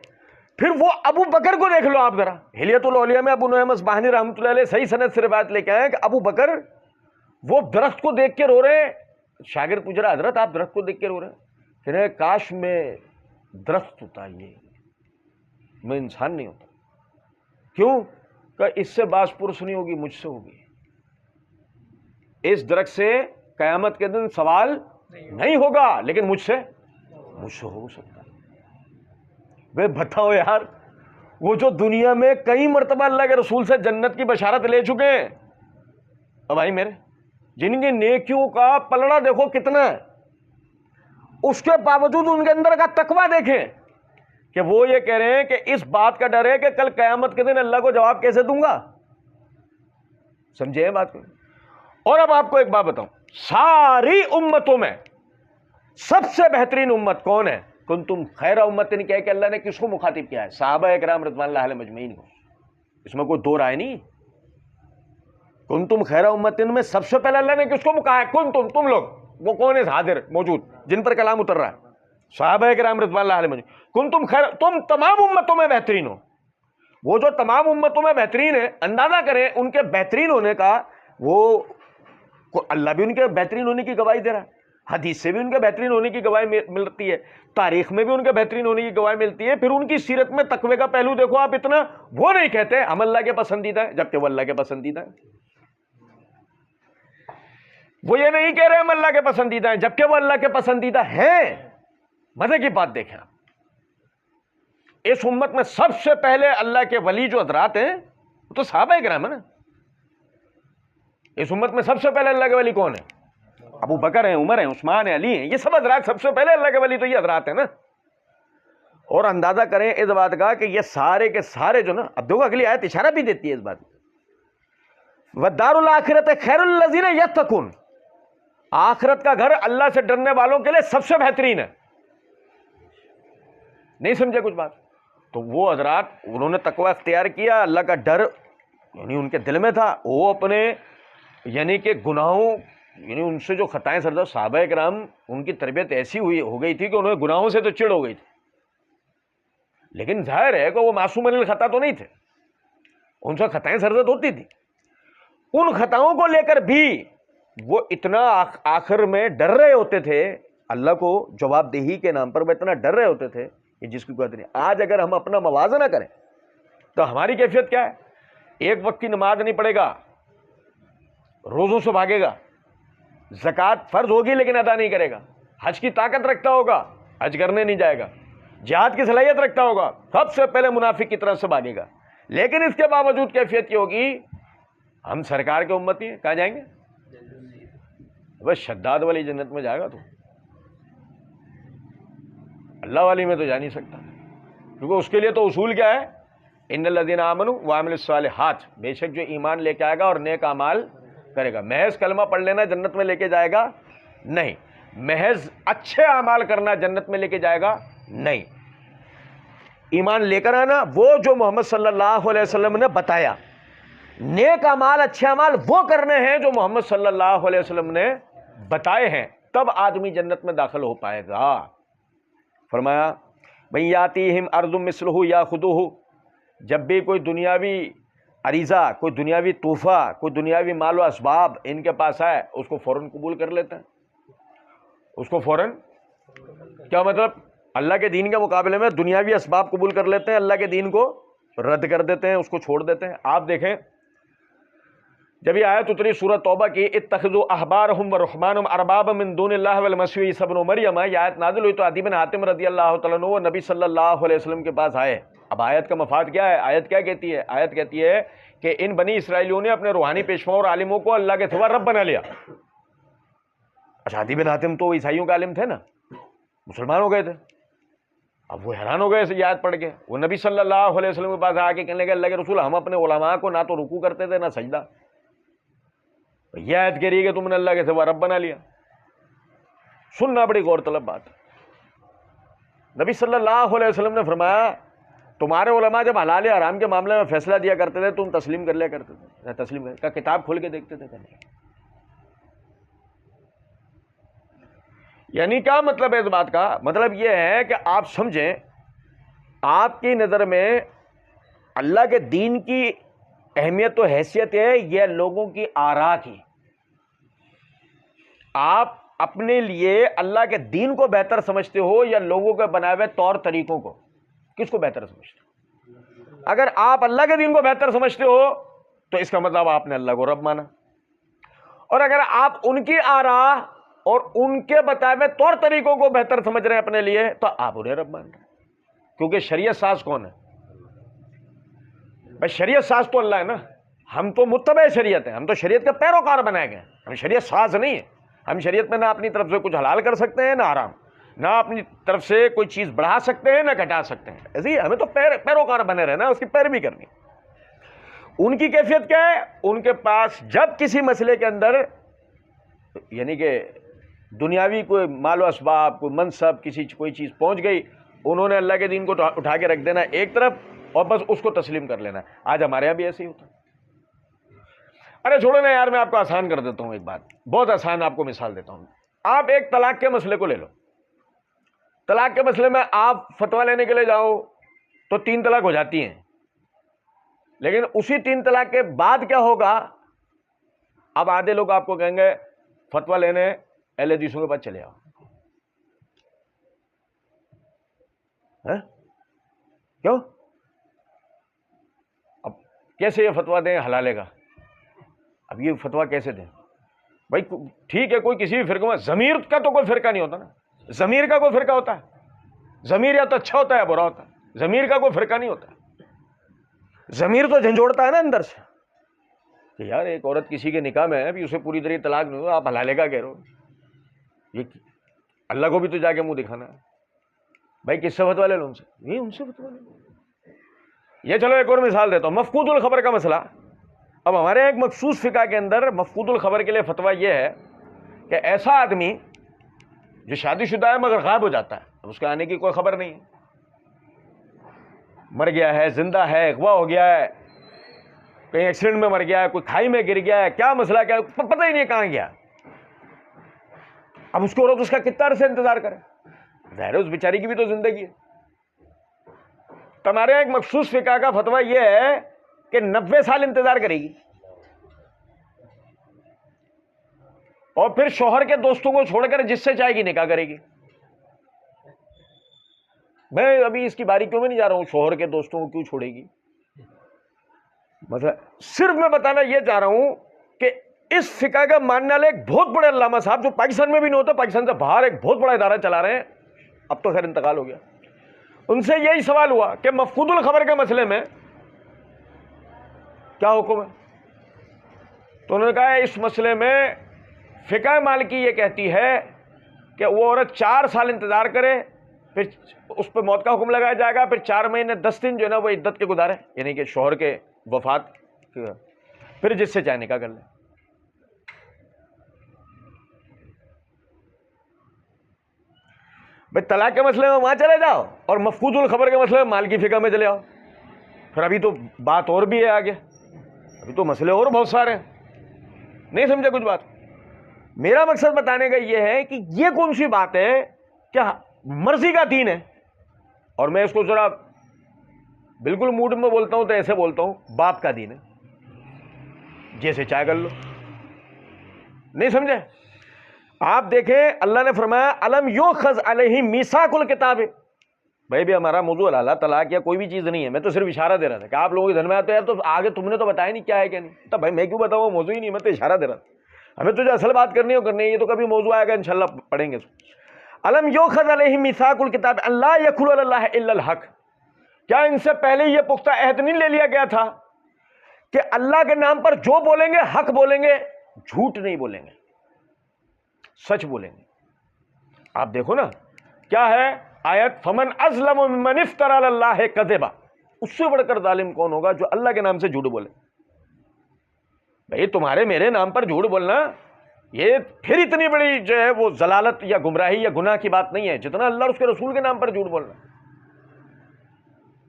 پھر وہ ابو بکر کو دیکھ لو آپ ذرا، ہلیت الاولیاء میں ابو نعیم اصبہانی رحمۃ اللہ علیہ صحیح سند سے روایت لے کے آئے کہ ابو بکر وہ درخت کو دیکھ کے رو رہے. شاگرد پوچھ رہا حضرت آپ درخت کو دیکھ کے رو رہے؟ کہ کاش میں درخت ہوتا، یہ میں انسان نہیں ہوتا. کیوں؟ کہ اس سے باس پرس نہیں ہوگی، مجھ سے ہوگی. اس درخت سے قیامت کے دن سوال نہیں ہوگا، لیکن مجھ سے ہو سکتا ہے. بے بتاؤ یار، وہ جو دنیا میں کئی مرتبہ اللہ کے رسول سے جنت کی بشارت لے چکے ہیں، اور بھائی میرے جن کی نیکیوں کا پلڑا دیکھو کتنا ہے، اس کے باوجود ان کے اندر کا تقویٰ دیکھیں کہ وہ یہ کہہ رہے ہیں کہ اس بات کا ڈر ہے کہ کل قیامت کے دن اللہ کو جواب کیسے دوں گا. سمجھے بات کو؟ اور اب آپ کو ایک بات بتاؤں، ساری امتوں میں سب سے بہترین امت کون ہے؟ کنتم خیر امت کہہ کے اللہ نے کس کو مخاطب کیا ہے؟ صحابہ کرام رضوان اللہ علیہم اجمعین کو. اس میں کوئی دو رائے نہیں. کنتم خیر امت میں سب سے پہلے اللہ نے کس کو کہا ہے؟ کنتم، تم لوگ. وہ کون ہے حاضر موجود جن پر کلام اتر رہا ہے؟ صحابہ کرام رضوان اللہ علیہم اجمعین. کنتم خیر، تم تمام امتوں میں بہترین ہو. وہ جو تمام امتوں میں بہترین ہے، اندازہ کریں ان کے بہترین ہونے کا، وہ اللہ بھی ان کے بہترین ہونے کی گواہی دے رہا ہے، حدیث سے بھی ان کے بہترین ہونے کی گواہی ملتی ہے، تاریخ میں بھی ان کے بہترین ہونے کی گواہی ملتی ہے. پھر ان کی سیرت میں تقوی کا پہلو دیکھو آپ، اتنا وہ نہیں کہتے ہم اللہ کے پسندیدہ ہیں جبکہ وہ اللہ کے پسندیدہ ہیں. وہ یہ نہیں کہہ رہے ہم اللہ کے پسندیدہ ہیں جبکہ وہ اللہ کے پسندیدہ ہیں. مزے کی بات دیکھیں آپ، اس امت میں سب سے پہلے اللہ کے ولی جو حضرات ہیں وہ تو صحابہ کرام ہیں نا. اس امت میں سب سے پہلے اللہ کے ولی کون ہے؟ ابو بکر ہیں، عمر ہیں، عثمان ہیں، علی ہیں. یہ سب حضرات سب سے پہلے اللہ کے ولی تو یہ حضرات ہیں نا. اور اندازہ کریں اس بات کا کہ یہ سارے کے سارے جو نا، اب دیکھو اگلی آیت اشارہ بھی دیتی ہے اس بات میں، وَالدَّارُ الْآخِرَةُ خَيْرٌ لِّلَّذِينَ يَتَّقُونَ. آخرت کا گھر اللہ سے ڈرنے والوں کے لیے سب سے بہترین ہے. نہیں سمجھے کچھ بات؟ تو وہ حضرات انہوں نے تقوی اختیار کیا، اللہ کا ڈر یعنی ان کے دل میں تھا. وہ اپنے یعنی کہ گناہوں، یعنی ان سے جو خطائیں سرزد، صحابہ کرام ان کی تربیت ایسی ہو گئی تھی کہ انہیں گناہوں سے تو چڑ ہو گئی تھی، لیکن ظاہر ہے کہ وہ معصوم عن الخطا تو نہیں تھے، ان سے خطائیں سرزد ہوتی تھی. ان خطاؤں کو لے کر بھی وہ اتنا آخر میں ڈر رہے ہوتے تھے، اللہ کو جواب دہی کے نام پر وہ اتنا ڈر رہے ہوتے تھے کہ جس کی قدر نہیں. آج اگر ہم اپنا موازنہ کریں تو ہماری کیفیت کیا ہے؟ ایک وقت کی نماز نہیں پڑھے گا، روزوں سے بھاگے گا، زکوٰۃ فرض ہوگی لیکن ادا نہیں کرے گا، حج کی طاقت رکھتا ہوگا حج کرنے نہیں جائے گا، جہاد کی صلاحیت رکھتا ہوگا، سب سے پہلے منافق کی طرف سے بھاگے گا. لیکن اس کے باوجود کیفیت کی ہوگی، ہم سرکار کے امتی ہیں، کہاں جائیں گے؟ بس شداد والی جنت میں جائے گا تو اللہ والی میں تو جا نہیں سکتا، کیونکہ اس کے لیے تو اصول کیا ہے ان الذین آمنوا وعملوا الصالحات، بے شک جو ایمان لے کے آئے گا اور نیک اعمال کرے گا. محض کلمہ پڑھ لینا جنت میں لے کے جائے گا نہیں، محض اچھے اعمال کرنا جنت میں لے کے جائے گا نہیں. ایمان لے کر آنا وہ جو محمد صلی اللہ علیہ وسلم نے بتایا، نیک اعمال اچھے اعمال وہ کرنے ہیں جو محمد صلی اللہ علیہ وسلم نے بتائے ہیں، تب آدمی جنت میں داخل ہو پائے گا. فرمایا بھئی یاتیہم ارض مثلہ یاخذوہ، جب بھی کوئی دنیاوی عریضہ، کوئی دنیاوی تحفہ، کوئی دنیاوی مال و اسباب ان کے پاس آئے، اس کو فوراً قبول کر لیتے ہیں. اس کو فوراً، کیا مطلب؟ اللہ کے دین کے مقابلے میں دنیاوی اسباب قبول کر لیتے ہیں، اللہ کے دین کو رد کر دیتے ہیں، اس کو چھوڑ دیتے ہیں. آپ دیکھیں جب یہ آیت اتری سورہ توبہ کی، اتخذوا احبارهم ورحبانهم اربابا من دون اللہ والمسیح عیسی ابن مریم، یہ آیت نازل ہوئی تو عدی بن حاتم رضی اللہ تعالیٰ عنہ نبی صلی اللہ علیہ وسلم کے پاس آئے. اب آیت کا مفاد کیا ہے؟ آیت کیا کہتی ہے؟ آیت کہتی ہے کہ ان بنی اسرائیلیوں نے اپنے روحانی پیشواؤں اور عالموں کو اللہ کے سوا رب بنا لیا. اچھا، عدی بن حاتم تو عیسائیوں کا عالم تھے نا، مسلمان ہو گئے تھے. اب وہ حیران ہو گئے اسے آیت پڑھ کے. وہ نبی صلی اللہ علیہ وسلم کے پاس آ کے کہنے لگے اللہ کے رسول، ہم اپنے علماء کو نہ تو رکوع کرتے تھے نہ سجدہ، یہ آیت کہہ رہی ہے کہ تم نے اللہ کے سوا رب بنا لیا. سننا بڑی غور طلب بات. نبی صلی اللہ علیہ وسلم نے فرمایا تمہارے علماء جب حلال حرام کے معاملے میں فیصلہ دیا کرتے تھے تم تسلیم کر لیا کرتے تھے، تسلیم کا کتاب کھول کے دیکھتے تھے. یعنی کیا مطلب ہے اس بات کا؟ مطلب یہ ہے کہ آپ سمجھیں، آپ کی نظر میں اللہ کے دین کی اہمیت و حیثیت ہے یہ لوگوں کی آراء کی. آپ اپنے لیے اللہ کے دین کو بہتر سمجھتے ہو یا لوگوں کے بنائے ہوئے طور طریقوں کو؟ کس کو بہتر سمجھتے ہو؟ اگر آپ اللہ کے دین کو بہتر سمجھتے ہو تو اس کا مطلب آپ نے اللہ کو رب مانا، اور اگر آپ ان کی آراء اور ان کے بتائے ہوئے طور طریقوں کو بہتر سمجھ رہے ہیں اپنے لیے تو آپ انہیں رب مان رہے ہیں. کیونکہ شریعت ساز کون ہے؟ بھائی شریعت ساز تو اللہ ہے نا، ہم تو متبع شریعت ہیں، ہم تو شریعت کے پیروکار بنائے گئے ہیں، ہم شریعت ساز نہیں ہیں. ہم شریعت میں نہ اپنی طرف سے کچھ حلال کر سکتے ہیں نہ حرام، نہ اپنی طرف سے کوئی چیز بڑھا سکتے ہیں نہ گھٹا سکتے ہیں. ایسے ہی ہمیں تو پیروکار بنے رہنا، اس کی پیروی کرنی. ان کی کیفیت کیا ہے؟ ان کے پاس جب کسی مسئلے کے اندر یعنی کہ دنیاوی کوئی مال و اسباب، کوئی منصب، کوئی چیز پہنچ گئی، انہوں نے اللہ کے دین کو اٹھا کے رکھ دینا ایک طرف اور بس اس کو تسلیم کر لینا. آج ہمارے یہاں بھی ایسے ہی ہوتا ہے. ارے چھوڑو نا یار، میں آپ کو آسان کر دیتا ہوں ایک بات، بہت آسان آپ کو مثال دیتا ہوں. آپ ایک طلاق کے مسئلے کو لے لو. طلاق کے مسئلے میں آپ فتویٰ لینے کے لیے جاؤ تو 3 طلاق ہو جاتی ہیں، لیکن اسی 3 طلاق کے بعد کیا ہوگا؟ اب آدھے لوگ آپ کو کہیں گے فتویٰ لینے اہل حدیثوں کے پاس چلے آؤ. کیوں؟ اب کیسے یہ فتویٰ دیں حلالے کا؟ اب یہ فتویٰ کیسے دیں؟ بھائی ٹھیک ہے کوئی کسی بھی فرقے میں، ضمیر کا تو کوئی فرقہ نہیں ہوتا نا. ضمیر کا کوئی فرقہ ہوتا ہے؟ ضمیر یا تو اچھا ہوتا ہے یا برا ہوتا ہے. ضمیر کا کوئی فرقہ نہیں ہوتا. ضمیر تو جھنجھوڑتا ہے نا اندر سے کہ یار ایک عورت کسی کے نکاح میں ہے، ابھی اسے پوری طرح طلاق نہیں ہوا، آپ حلالے کا کہہ رہے ہو. یہ اللہ کو بھی تو جا کے منہ دکھانا ہے. بھائی کس سے فتویٰ لے لو؟ ان سے. یہ ان سے فتویٰ لے لو. یہ چلو ایک اور مثال دیتا ہوں، مفقود الخبر کا مسئلہ. اب ہمارے ایک مخصوص فقہ کے اندر مفقود الخبر کے لیے فتویٰ یہ ہے کہ ایسا آدمی جو شادی شدہ ہے مگر غائب ہو جاتا ہے، اب اس کے آنے کی کوئی خبر نہیں ہے، مر گیا ہے، زندہ ہے، اغوا ہو گیا ہے، کہیں ایکسیڈنٹ میں مر گیا ہے، کوئی کھائی میں گر گیا ہے، کیا مسئلہ کیا ہے پتہ ہی نہیں کہاں گیا. اب اس کو عورت اس کا کتنا عرصہ انتظار کرے؟ ظاہر ہے اس بیچاری کی بھی تو زندگی ہے. تمہارے ایک مخصوص فقہ کا فتویٰ یہ ہے کہ 90 سال انتظار کرے گی اور پھر شوہر کے دوستوں کو چھوڑ کر جس سے چاہے گی نکاح کرے گی. میں ابھی اس کی باریکیوں میں نہیں جا رہا ہوں، شوہر کے دوستوں کو کیوں چھوڑے گی، مطلب صرف میں بتانا یہ چاہ رہا ہوں کہ اس فقہ کا ماننے والے ایک بہت بڑے علامہ صاحب جو پاکستان میں بھی نہیں ہوتے، پاکستان سے باہر ایک بہت بڑا ادارہ چلا رہے ہیں، اب تو خیر انتقال ہو گیا. ان سے یہی سوال ہوا کہ مفقود الخبر کے مسئلے میں کیا حکم ہے؟ تو انہوں نے کہا اس مسئلے میں فقہ مالکی یہ کہتی ہے کہ وہ عورت 4 سال انتظار کرے پھر اس پہ موت کا حکم لگایا جائے گا، پھر 4 مہینے 10 دن جو ہے نا وہ عدت کے گزارے، یعنی کہ شوہر کے وفات، پھر جس سے چاہے نکاح کر لیں۔ بھائی طلاق کے مسئلے میں وہاں چلے جاؤ اور مفقود الخبر کے مسئلے میں مال کی فقہ میں چلے آؤ، پھر ابھی تو بات اور بھی ہے آگے، ابھی تو مسئلے اور بہت سارے ہیں، نہیں سمجھے کچھ بات۔ میرا مقصد بتانے کا یہ ہے کہ یہ کون سی بات ہے کہ مرضی کا دین ہے، اور میں اس کو ذرا بالکل موڈ میں بولتا ہوں تو ایسے بولتا ہوں، باپ کا دین ہے، جیسے چاہے کر لو، نہیں سمجھے؟ آپ دیکھیں اللہ نے فرمایا الم یؤخذ علیہم میثاق الکتاب، بھائی بھی ہمارا موضوع حلال طلاق یا کوئی بھی چیز نہیں ہے، میں تو صرف اشارہ دے رہا تھا کہ آپ لوگوں کے دھن میں آتے ہیں تو آگے تم نے تو بتایا نہیں کیا ہے کیا نہیں، تو بھائی میں کیوں بتاؤں، موضوع ہی نہیں، میں تو اشارہ دے رہا تھا، ہمیں تو جو اصل بات کرنی ہو کرنی ہے، یہ تو کبھی موضوع آئے گا انشاءاللہ پڑھیں گے۔ الم یؤخذ علیہم میثاق الکتاب ان لا یقولوا علی اللہ الا الحق، کیا ان سے پہلے یہ پختہ عہد نہیں لے لیا گیا تھا کہ اللہ کے نام پر جو بولیں گے حق بولیں گے، جھوٹ نہیں بولیں گے، سچ بولیں گے۔ آپ دیکھو نا کیا ہے آیت، فمن اظلم ممن افترى علی اللہ کذبا، اس سے بڑھ کر ظالم کون ہوگا جو اللہ کے نام سے جھوٹ بولے۔ بھائی تمہارے میرے نام پر جھوٹ بولنا یہ پھر اتنی بڑی جو ہے وہ ضلالت یا گمراہی یا گناہ کی بات نہیں ہے جتنا اللہ اور اس کے رسول کے نام پر جھوٹ بولنا۔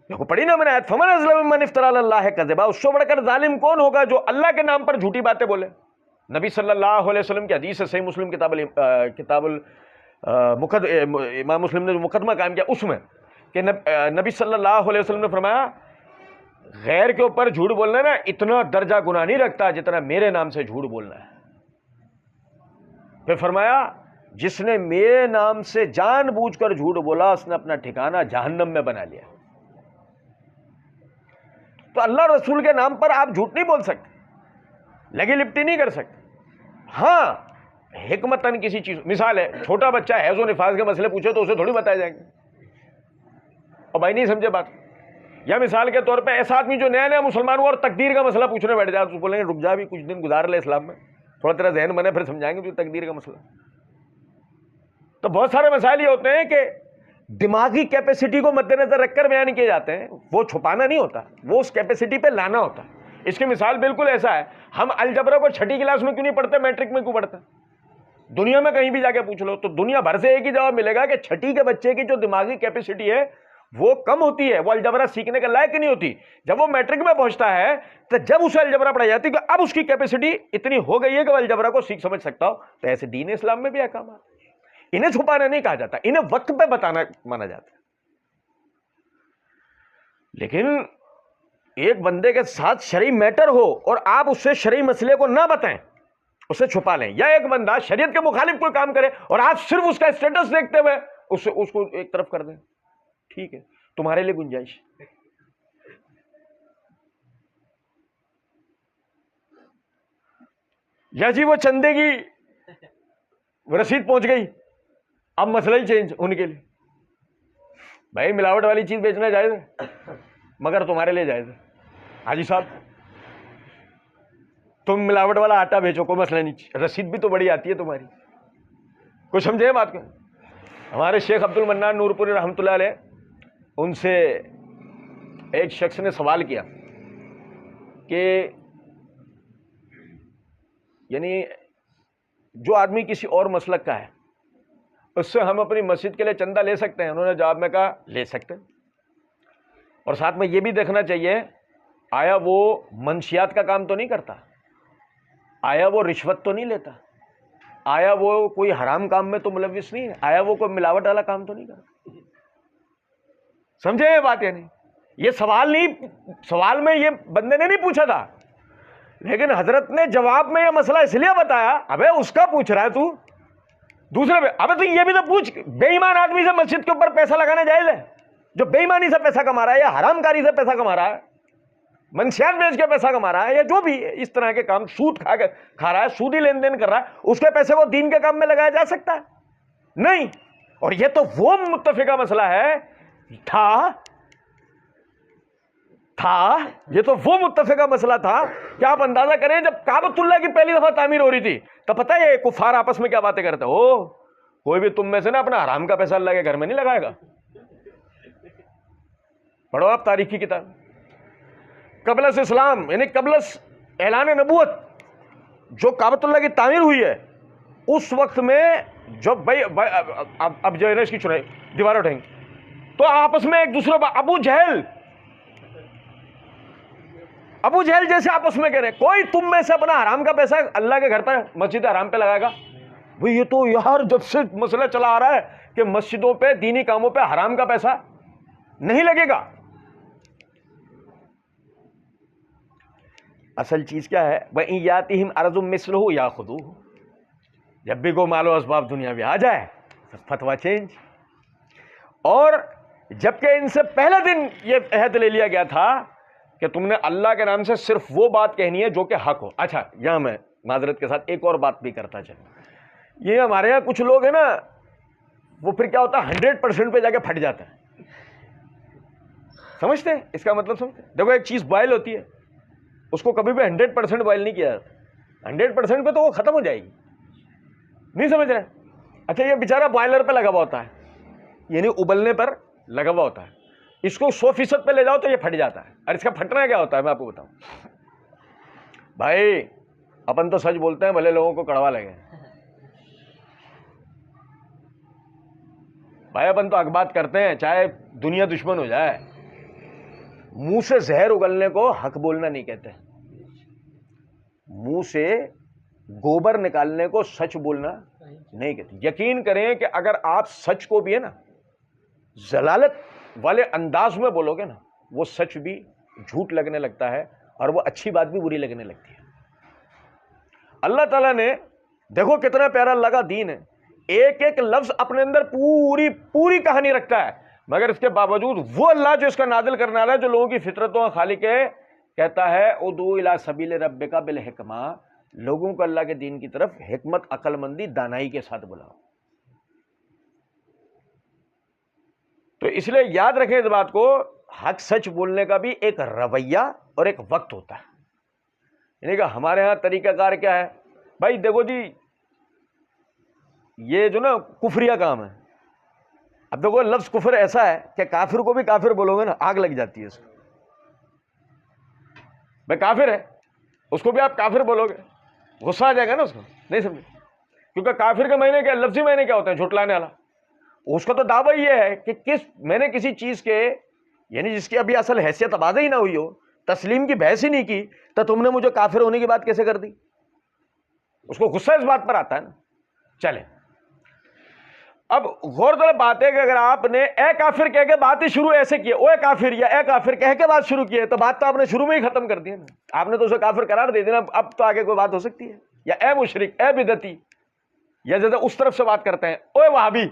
دیکھو پڑھی نا میں نے آیت، فمن اظلم ممن افترى علی اللہ کذبا، اس سے بڑھ کر ظالم کون ہوگا جو اللہ کے نام پر جھوٹی باتیں بولے۔ نبی صلی اللہ علیہ وسلم کی حدیث ہے، صحیح مسلم کتاب امام مسلم نے جو مقدمہ قائم کیا اس میں کہ نبی صلی اللہ علیہ وسلم نے فرمایا غیر کے اوپر جھوٹ بولنا نا اتنا درجہ گناہ نہیں رکھتا جتنا میرے نام سے جھوٹ بولنا ہے۔ پھر فرمایا جس نے میرے نام سے جان بوجھ کر جھوٹ بولا اس نے اپنا ٹھکانہ جہنم میں بنا لیا۔ تو اللہ رسول کے نام پر آپ جھوٹ نہیں بول سکتے، لگی لپٹی نہیں کر سکتے۔ ہاں حکمتاً کسی چیز، مثال ہے چھوٹا بچہ حیض و نفاس کے مسئلے پوچھے تو اسے تھوڑی بتائے جائیں گے، اور بھائی نہیں سمجھے بات۔ یا مثال کے طور پہ ایسا آدمی جو نیا نیا مسلمان ہوا اور تقدیر کا مسئلہ پوچھنے بیٹھ جائے تو بولیں گے رک جا بھی کچھ دن گزار لے اسلام میں، تھوڑا تیرا ذہن بنے پھر سمجھائیں گے جو تقدیر کا مسئلہ۔ تو بہت سارے مسائل یہ ہوتے ہیں کہ دماغی کیپیسٹی کو مد نظر رکھ کر بیان کیے جاتے ہیں، وہ چھپانا نہیں ہوتا، وہ اس کیپیسٹی پہ لانا ہوتا ہے۔ اس کی مثال بالکل ایسا ہے، ہم الجبرا کو چھٹی کلاس میں کیوں نہیں پڑھتے، میٹرک میں کیوں پڑھتے؟ دنیا میں کہیں بھی جا کے پوچھ لو تو دنیا بھر سے ایک ہی جواب ملے گا کہ چھٹی کے بچے کی جو دماغی کیپیسٹی ہے وہ کم ہوتی ہے، وہ الجبرا سیکھنے کے لائق نہیں ہوتی۔ جب وہ میٹرک میں پہنچتا ہے تو جب اسے الجبرا پڑھائی جاتی ہے کہ اب اس کی کیپیسٹی اتنی ہو گئی ہے کہ وہ الجبرا کو سیکھ سمجھ سکتا ہو، تو ایسے دین اسلام میں بھی احکامات، انہیں چھپانا نہیں کہا جاتا، انہیں وقت پہ بتانا مانا جاتا ہے۔ لیکن ایک بندے کے ساتھ شرعی میٹر ہو اور آپ اس سے شرعی مسئلے کو نہ بتائیں، اسے چھپا لیں، یا ایک بندہ شریعت کے مخالف کوئی کام کرے اور آپ صرف اس کا اسٹیٹس دیکھتے ہوئے اس کو ایک طرف کر دیں، ٹھیک ہے تمہارے لیے گنجائش۔ یا جی وہ چندے کی رسید پہنچ گئی، اب مسئلہ ہی چینج ان کے لیے، بھائی ملاوٹ والی چیز بیچنا جائز ہے مگر تمہارے لیے جائز ہے، حاجی صاحب تم ملاوٹ والا آٹا بیچو کوئی مسئلہ نہیں، رسید بھی تو بڑی آتی ہے تمہاری، کوئی سمجھے بات کو؟ ہمارے شیخ عبد المنان نور پوری رحمۃ اللہ علیہ، ان سے ایک شخص نے سوال کیا کہ یعنی جو آدمی کسی اور مسلک کا ہے اس سے ہم اپنی مسجد کے لیے چندہ لے سکتے ہیں؟ انہوں نے جواب میں کہا لے سکتے ہیں، اور ساتھ میں یہ بھی دیکھنا چاہیے آیا وہ منشیات کا کام تو نہیں کرتا، آیا وہ رشوت تو نہیں لیتا، آیا وہ کوئی حرام کام میں تو ملوث نہیں ہے، آیا وہ کوئی ملاوٹ والا کام تو نہیں کرتا؟ سمجھے یہ بات؟ یعنی یہ سوال میں یہ بندے نے نہیں پوچھا تھا، لیکن حضرت نے جواب میں یہ مسئلہ اس لیے بتایا، ابے اس کا پوچھ رہا ہے تو دوسرے پہ، ابے تو یہ بھی تو پوچھ، بے ایمان آدمی سے مسجد کے اوپر پیسہ لگانا جائز ہے جو بے ایمانی سے پیسہ کما رہا ہے یا حرام کاری سے پیسہ کما رہا ہے، منشیات بیچ کے پیسہ کما رہا ہے، یا جو بھی اس طرح کے کام سود کھا رہا ہے، سودی لین دین کر رہا ہے، اس کے پیسے کو دین کے کام میں لگایا جا سکتا ہے؟ نہیں۔ اور یہ تو وہ متفقہ مسئلہ ہے یہ تو وہ متفقہ مسئلہ تھا کہ آپ اندازہ کریں جب کعبۃ اللہ کی پہلی دفعہ تعمیر ہو رہی تھی تو پتہ ہے کفار آپس میں کیا باتیں کرتے، کوئی بھی تم میں سے نا اپنا حرام کا پیسہ اللہ کے گھر میں نہیں لگائے گا، پڑھو آپ تاریخ کی کتاب. قبل از اسلام یعنی قبل از اعلان نبوت جو کعبۃ اللہ کی تعمیر ہوئی ہے اس وقت میں جب بھائی اب جو ہے نا اس کی چڑھائی دیوار اٹھیں گے تو آپس میں ایک دوسرے ابو جہل جیسے آپس میں کہہ رہے ہیں کوئی تم میں سے اپنا حرام کا پیسہ اللہ کے گھر پہ مسجد حرام پہ لگائے گا. بھئی یہ تو یار جب سے مسئلہ چلا آ رہا ہے کہ مسجدوں پہ دینی کاموں پہ حرام کا پیسہ نہیں لگے گا. اصل چیز کیا ہے؟ وَإِن يَأْتِهِمْ عَرَضٌ مِثْلُهُ يَأْخُذُوهُ. جب بھی کوئی مال و اسباب دنیا میں آ جائے فتویٰ چینج. اور جبکہ ان سے پہلے دن یہ عہد لے لیا گیا تھا کہ تم نے اللہ کے نام سے صرف وہ بات کہنی ہے جو کہ حق ہو. اچھا یہاں میں معذرت کے ساتھ ایک اور بات بھی کرتا چلوں. یہ ہمارے یہاں کچھ لوگ ہیں نا وہ پھر کیا ہوتا ہے 100% پہ جا کے پھٹ جاتا ہے. سمجھتے ہیں اس کا مطلب؟ سمجھتے ہیں؟ دیکھو ایک چیز بوائل ہوتی ہے اس کو کبھی بھی 100% بوائل نہیں کیا جاتا. 100% پہ تو وہ ختم ہو جائے گی. نہیں سمجھ رہے؟ اچھا یہ بیچارہ بوائلر پہ لگا ہوا ہوتا ہے یعنی ابلنے پر لگا ہوا ہوتا ہے. اس کو 100% پہ لے جاؤ تو یہ پھٹ جاتا ہے. اور اس کا پھٹنا کیا ہوتا ہے میں آپ کو بتاؤں. بھائی اپن تو سچ بولتے ہیں بھلے لوگوں کو کڑوا لگے. بھائی اپن تو حق بات کرتے ہیں چاہے دنیا دشمن ہو جائے. منہ سے زہر اگلنے کو حق بولنا نہیں کہتے. منہ سے گوبر نکالنے کو سچ بولنا نہیں کہتے. یقین کریں کہ اگر آپ سچ کو بھی ہے نا ضلالت والے انداز میں بولو گے نا وہ سچ بھی جھوٹ لگنے لگتا ہے اور وہ اچھی بات بھی بری لگنے لگتی ہے. اللہ تعالیٰ نے دیکھو کتنا پیارا اللہ کا دین ہے. ایک ایک لفظ اپنے اندر پوری کہانی رکھتا ہے مگر اس کے باوجود وہ اللہ جو اس کا نازل کرنے والا ہے جو لوگوں کی فطرتوں خالق ہے کہتا ہے ادعو الی سبیل ربک بالحکمہ. لوگوں کو اللہ کے دین کی طرف حکمت عقل مندی دانائی کے ساتھ بلاؤ. تو اس لیے یاد رکھیں اس بات کو حق سچ بولنے کا بھی ایک رویہ اور ایک وقت ہوتا ہے. یعنی کہ ہمارے ہاں طریقہ کار کیا ہے بھائی دیکھو جی یہ جو نا کفریہ کام ہے. اب دیکھو لفظ کفر ایسا ہے کہ کافر کو بھی کافر بولو گے نا آگ لگ جاتی ہے اس کو. بھائی کافر ہے اس کو بھی آپ کافر بولو گے غصہ آ جائے گا نا اس کو. نہیں سمجھے؟ کیونکہ کافر کے معنی کیا لفظی معنی کیا ہوتا ہے جھٹلانے والا. اس کا تو دعویٰ یہ ہے کہ میں نے کسی چیز کے یعنی جس کی ابھی اصل حیثیت آباد ہی نہ ہوئی ہو تسلیم کی بحث ہی نہیں کی تو تم نے مجھے کافر ہونے کی بات کیسے کر دی. اس کو غصہ اس بات پر آتا ہے نا. چلے اب غور طلب بات ہے کہ اگر آپ نے اے کافر کہہ کے بات ہی شروع ایسے کی اوے کافر یا اے کافر کہہ کے بات شروع کی ہے تو بات تو آپ نے شروع میں ہی ختم کر دی ہے نا. آپ نے تو اسے کافر قرار دے دیا. اب تو آگے کوئی بات ہو سکتی ہے؟ یا اے مشرک اے بدعتی یا جیسے اس طرف سے بات کرتے ہیں اوے وہابی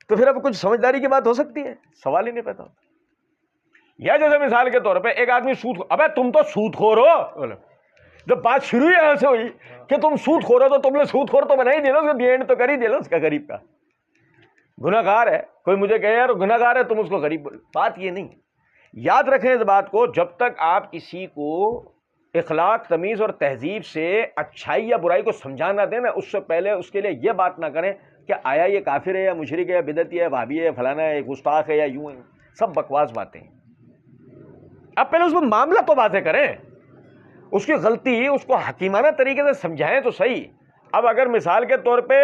تو پھر اب کچھ سمجھداری کی بات ہو سکتی ہے؟ سوال ہی نہیں پیدا ہوتا. یا جیسے مثال کے طور پہ ایک آدمی سود ابے تم تو سود خور ہو. جب بات شروع یہاں سے ہوئی کہ تم سود خور ہو تو تم نے سود خور تو بنا ہی دینا اس کو اینڈ تو کر ہی دینا اس کا غریب کا. گناہ گار ہے کوئی مجھے کہے یار گناہ گار ہے تم اس کو غریب بول. بات یہ نہیں. یاد رکھیں اس بات کو جب تک آپ کسی کو اخلاق تمیز اور تہذیب سے اچھائی یا برائی کو سمجھانا دیں نا اس سے پہلے اس کے لیے یہ بات نہ کریں کہ آیا یہ کافر ہے یا مشرک ہے یا بدعتی ہے وہابی ہے یا فلانا ہے گستاخ ہے یا یوں ہے. سب بکواس باتیں. اب پہلے اس میں معاملہ تو باتیں کریں اس کی غلطی اس کو حکیمانہ طریقے سے سمجھائیں تو صحیح. اب اگر مثال کے طور پہ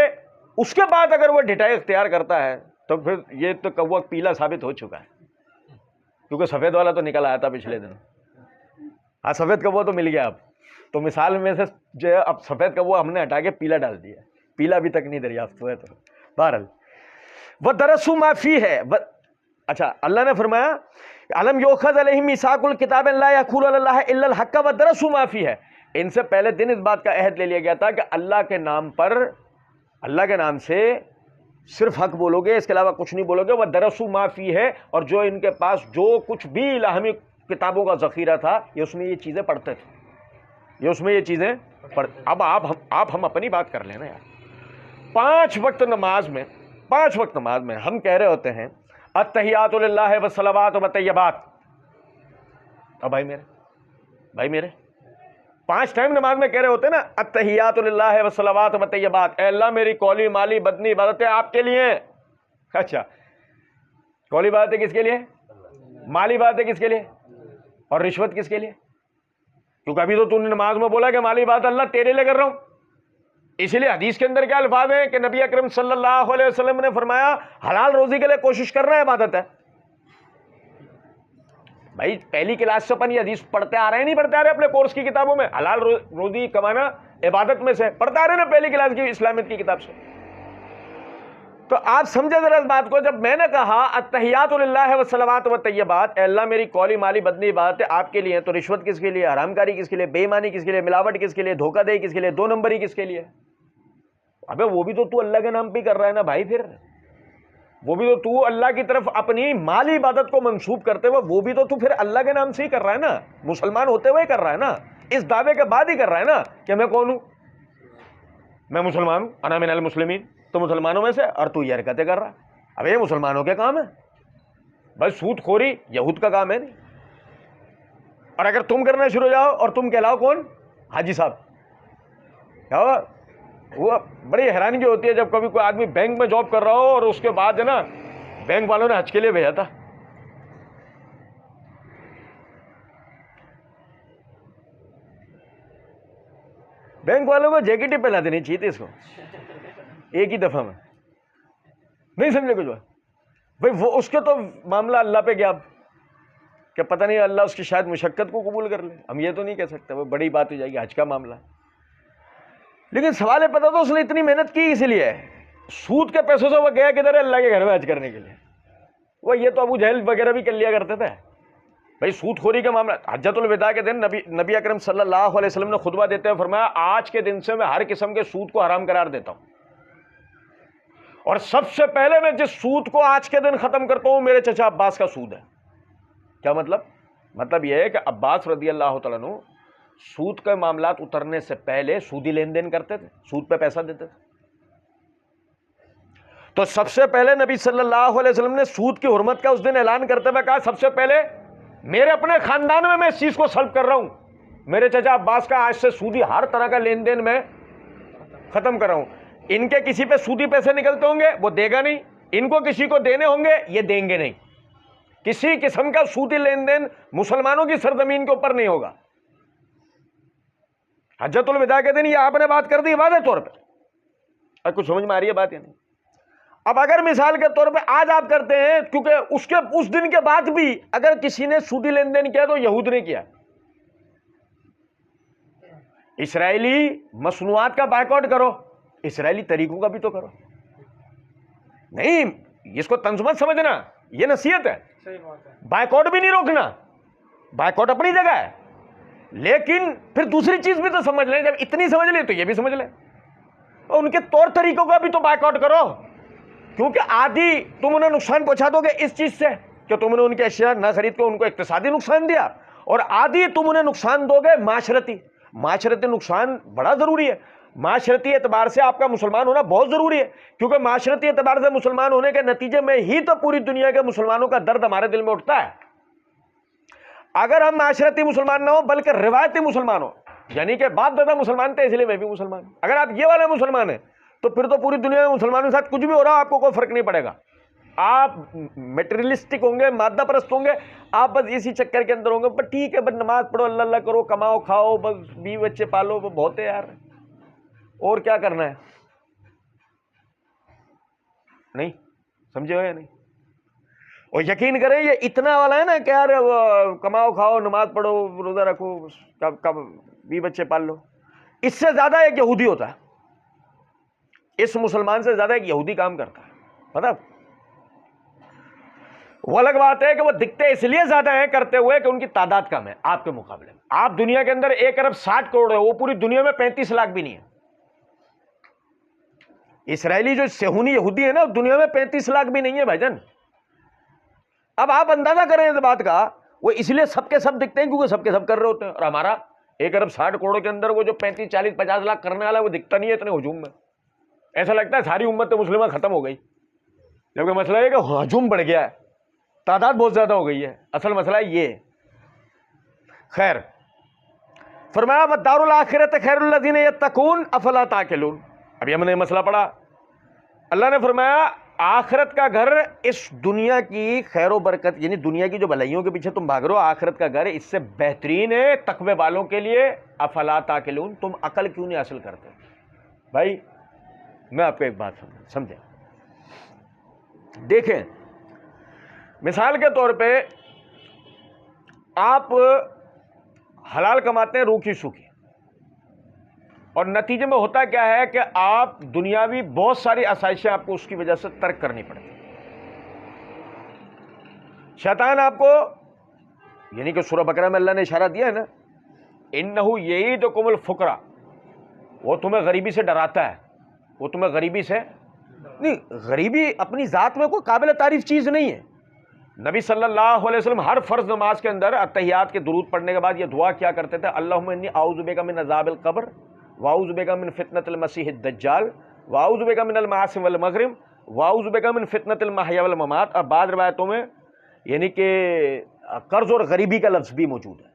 اس کے بعد اگر وہ ڈٹائی اختیار کرتا ہے تو پھر یہ تو کوا پیلا ثابت ہو چکا ہے کیونکہ سفید والا تو نکل آیا تھا پچھلے دن. ہاں سفید کوا تو مل گیا. اب تو مثال میں سے جو ہے اب سفید کوا ہم نے ہٹا کے پیلا ڈال دیا. پیلا ابھی تک نہیں دریافت ہوا ہے. تو بہرحال وہ درسو معافی ہے. اچھا اللہ نے فرمایا علم یؤخذ علیہم میثاق الکتاب لا یقولون علی اللہ الا الحق ودرسوا ما فیہ. ان سے پہلے دن اس بات کا عہد لے لیا گیا تھا کہ اللہ کے نام پر اللہ کے نام سے صرف حق بولو گے اس کے علاوہ کچھ نہیں بولو گے. ودرسوا ما فیہ اور جو ان کے پاس جو کچھ بھی الہامی کتابوں کا ذخیرہ تھا یہ اس میں یہ چیزیں پڑھتے تھے. یہ اس میں یہ چیزیں اب آپ ہم اپنی بات کر لینا یار. 5 وقت نماز میں ہم کہہ رہے ہوتے ہیں التحیات للہ والصلوات والطیبات. اب بھائی میرے 5 ٹائم نماز میں کہہ رہے ہوتے ہیں نا التحیات للہ والصلوات والطیبات. اے اللہ میری قولی مالی بدنی عبادتیں آپ کے لیے. اچھا قولی عبادتیں کس کے لیے؟ مالی عبادتیں کس کے لیے؟ اور رشوت کس کے لیے؟ کیونکہ ابھی تو تم نے نماز میں بولا کہ مالی عبادت اللہ تیرے لیے کر رہا ہوں. اسی لیے حدیث کے اندر کیا الفاظ ہیں کہ نبی اکرم صلی اللہ علیہ وسلم نے فرمایا حلال روزی کے لیے کوشش کرنا ہے عبادت ہے. بھائی پہلی کلاس سے اپن یہ حدیث پڑھتے آ رہے ہیں, نہیں پڑھتے آ رہے اپنے کورس کی کتابوں میں؟ حلال روزی کمانا عبادت میں سے پڑھتے آ رہے ہیں نا پہلی کلاس کی اسلامیت کی کتاب سے. تو آپ سمجھے ذرا اس بات کو. جب میں نے کہا التحیات للہ والصلوات والطیبات, اے اللہ میری قولی مالی بدنی عبادتیں آپ کے لیے ہیں, تو رشوت کس کے لیے, حرام کاری کس کے لیے, بے ایمانی کس کے لیے, ملاوٹ کس کے لیے, دھوکہ دہی کس کے لیے, دو نمبری کس کے لیے؟ ابے وہ بھی تو اللہ کے نام پہ کر رہا ہے نا بھائی. پھر وہ بھی تو اللہ کی طرف اپنی مالی عبادت کو منسوب کرتے ہوئے وہ بھی تو پھر اللہ کے نام سے ہی کر رہا ہے نا, مسلمان ہوتے ہوئے کر رہا ہے نا, اس دعوے کے بعد ہی کر رہا ہے نا کہ میں کون ہوں, میں مسلمان ہوں, انا من المسلمین, تو مسلمانوں میں سے, اور تو یہ حرکتیں کر رہا ہے. اب یہ مسلمانوں کے کام ہے بس, سود خوری یہود کا کام ہے نہیں. اور اگر تم کرنا شروع ہو جاؤ, اور تم کہلاؤ کون, حاجی صاحب, کیا وہ بڑی حیرانی ہوتی ہے جب کبھی کوئی آدمی بینک میں جاب کر رہا ہو اور اس کے بعد ہے نا بینک والوں نے حج کے لیے بھیجا تھا. بینک والوں کو جیکٹ ہی پہنا دینی چاہیے تھی اس کو ایک ہی دفعہ میں. نہیں سمجھے کچھ بھائی, وہ اس کے تو معاملہ اللہ پہ گیا کہ پتہ نہیں اللہ اس کی شاید مشقت کو قبول کر لے. ہم یہ تو نہیں کہہ سکتے, وہ بڑی بات ہو جائے گی, حج کا معاملہ. لیکن سوال ہے پتہ تو اس نے اتنی محنت کی اس لیے, سود کے پیسوں سے وہ گیا کدھر ہے, اللہ کے گھر میں حج کرنے کے لیے. وہ یہ تو ابو جہل وغیرہ بھی کر لیا کرتے تھے بھائی. سود خوری کا معاملہ, حجۃ الوداع کے دن نبی اکرم صلی اللہ علیہ وسلم نے خطبہ دیتے ہوئے فرمایا آج کے دن سے میں ہر قسم کے سود کو حرام قرار دیتا ہوں, اور سب سے پہلے میں جس سود کو آج کے دن ختم کرتا ہوں میرے چچا عباس کا سود ہے. کیا مطلب؟ مطلب یہ ہے کہ عباس رضی اللہ تعالیٰ عنہ سود کے معاملات اترنے سے پہلے سودی لین دین کرتے تھے, سود پہ پیسہ دیتے تھے. تو سب سے پہلے نبی صلی اللہ علیہ وسلم نے سود کی حرمت کا اس دن اعلان کرتے ہوئے کہا سب سے پہلے میرے اپنے خاندان میں اس چیز کو سلب کر رہا ہوں, میرے چچا عباس کا آج سے سودی ہر طرح کا لین دین میں ختم کر رہا ہوں. ان کے کسی پہ سودی پیسے نکلتے ہوں گے وہ دے گا نہیں, ان کو کسی کو دینے ہوں گے یہ دیں گے نہیں, کسی قسم کا سودی لین دین مسلمانوں کی سرزمین کے اوپر نہیں ہوگا. حجۃ الوداع کے دن یہ آپ نے بات کر دی واضح طور پہ. اب کچھ سمجھ میں آ رہی ہے بات یا نہیں؟ اب اگر مثال کے طور پہ آج آپ کرتے ہیں, کیونکہ اس دن کے بعد بھی اگر کسی نے سودی لین دین کیا تو یہود نے کیا. اسرائیلی مصنوعات کا بائیکاٹ کرو, اسرائیلی طریقوں کا بھی تو کرو. نہیں اس کو طنز مت سمجھنا, یہ نصیحت ہے. بائیکاٹ بھی نہیں روکنا, بائیکاٹ اپنی جگہ ہے, لیکن پھر دوسری چیز بھی تو سمجھ لیں. جب اتنی سمجھ لیں تو یہ بھی سمجھ لیں, اور ان کے طور طریقوں کا بھی تو بائیکاٹ کرو. کیونکہ آدھی تم انہیں نقصان پہنچا دو گے اس چیز سے کہ تم نے ان کی اشیاء نہ خرید کے ان کو اقتصادی نقصان دیا, اور آدھی تم انہیں نقصان دو گے معاشرتی نقصان بڑا ضروری ہے. معاشرتی اعتبار سے آپ کا مسلمان ہونا بہت ضروری ہے, کیونکہ معاشرتی اعتبار سے مسلمان ہونے کے نتیجے میں ہی تو پوری دنیا کے مسلمانوں کا درد ہمارے دل میں اٹھتا ہے. اگر ہم معاشرتی مسلمان نہ ہو بلکہ روایتی مسلمان ہو, یعنی کہ باپ دادا مسلمان تھے اس لیے میں بھی مسلمان ہوں, اگر آپ یہ والے مسلمان ہیں تو پھر تو پوری دنیا میں مسلمانوں کے ساتھ کچھ بھی ہو رہا آپ کو کوئی فرق نہیں پڑے گا. آپ میٹریلسٹک ہوں گے, مادہ پرست ہوں گے, آپ بس اسی چکر کے اندر ہوں گے. بس ٹھیک ہے, بس نماز پڑھو, اللہ اللہ کرو, کماؤ کھاؤ, بس بیوی بچے پالو, بہت ہے یار, اور کیا کرنا ہے. نہیں سمجھے ہو یا نہیں؟ اور یقین کریں یہ اتنا والا ہے نا کہ یار کماؤ کھاؤ, نماز پڑھو, روزہ رکھو, کب بیوی بچے پال لو, اس سے زیادہ ایک یہودی ہوتا ہے, اس مسلمان سے زیادہ ایک یہودی کام کرتا ہے. پتہ وہ الگ بات ہے کہ وہ دکھتے اس لیے زیادہ ہیں کرتے ہوئے کہ ان کی تعداد کم ہے آپ کے مقابلے میں. آپ دنیا کے اندر 1,60,00,000 ہے, وہ پوری دنیا میں 35 لاکھ بھی نہیں ہے. اسرائیلی جو صہیونی یہودی ہے نا دنیا میں 35 لاکھ بھی نہیں ہے بھائی جان. اب آپ اندازہ کریں اس بات کا, وہ اس لیے سب کے سب دکھتے ہیں کیونکہ سب کے سب کر رہے ہوتے ہیں, اور ہمارا 1,60,00,000 کے اندر وہ جو 35, 40, 50 لاکھ کرنے والا ہے وہ دکھتا نہیں ہے اتنے ہجوم میں. ایسا لگتا ہے ساری امت مسلمہ ختم ہو گئی, جبکہ مسئلہ ہے کہ ہجوم بڑھ گیا ہے, تعداد بہت زیادہ ہو گئی ہے. اصل مسئلہ یہ خیر فرمایا والدار الآخرۃ خیر للذین یتقون افلا تعقلون. ابھی ہم نے مسئلہ پڑھا, اللہ نے فرمایا آخرت کا گھر اس دنیا کی خیر و برکت، یعنی دنیا کی جو بھلائیوں کے پیچھے تم بھاگ رہے ہو، آخرت کا گھر اس سے بہترین ہے تقوی والوں کے لیے. افلا تاکلون، تم عقل کیوں نہیں حاصل کرتے؟ بھائی میں آپ کو ایک بات سمجھیں. دیکھیں مثال کے طور پہ آپ حلال کماتے ہیں روکھی سوکھی، اور نتیجے میں ہوتا کیا ہے کہ آپ دنیاوی بہت ساری آسائشیں آپ کو اس کی وجہ سے ترک کرنی پڑتی. شیطان آپ کو، یعنی کہ سورہ بقرہ میں اللہ نے اشارہ دیا ہے نا، انہو یعیدکم الفقر، وہ تمہیں غریبی سے ڈراتا ہے. وہ تمہیں غریبی سے نہیں، غریبی اپنی ذات میں کوئی قابل تعریف چیز نہیں ہے. نبی صلی اللہ علیہ وسلم ہر فرض نماز کے اندر اتحیات کے درود پڑھنے کے بعد یہ دعا کیا کرتے تھے، اللہم انی اعوذ بک من عذاب القبر واعوذ بک من فتنۃ المسیح الدجال واعوذ بک من المعاصی والمغرم واعوذ بک من فتنۃ المحیا والممات. اور بعض روایتوں میں یعنی کہ قرض اور غریبی کا لفظ بھی موجود ہے،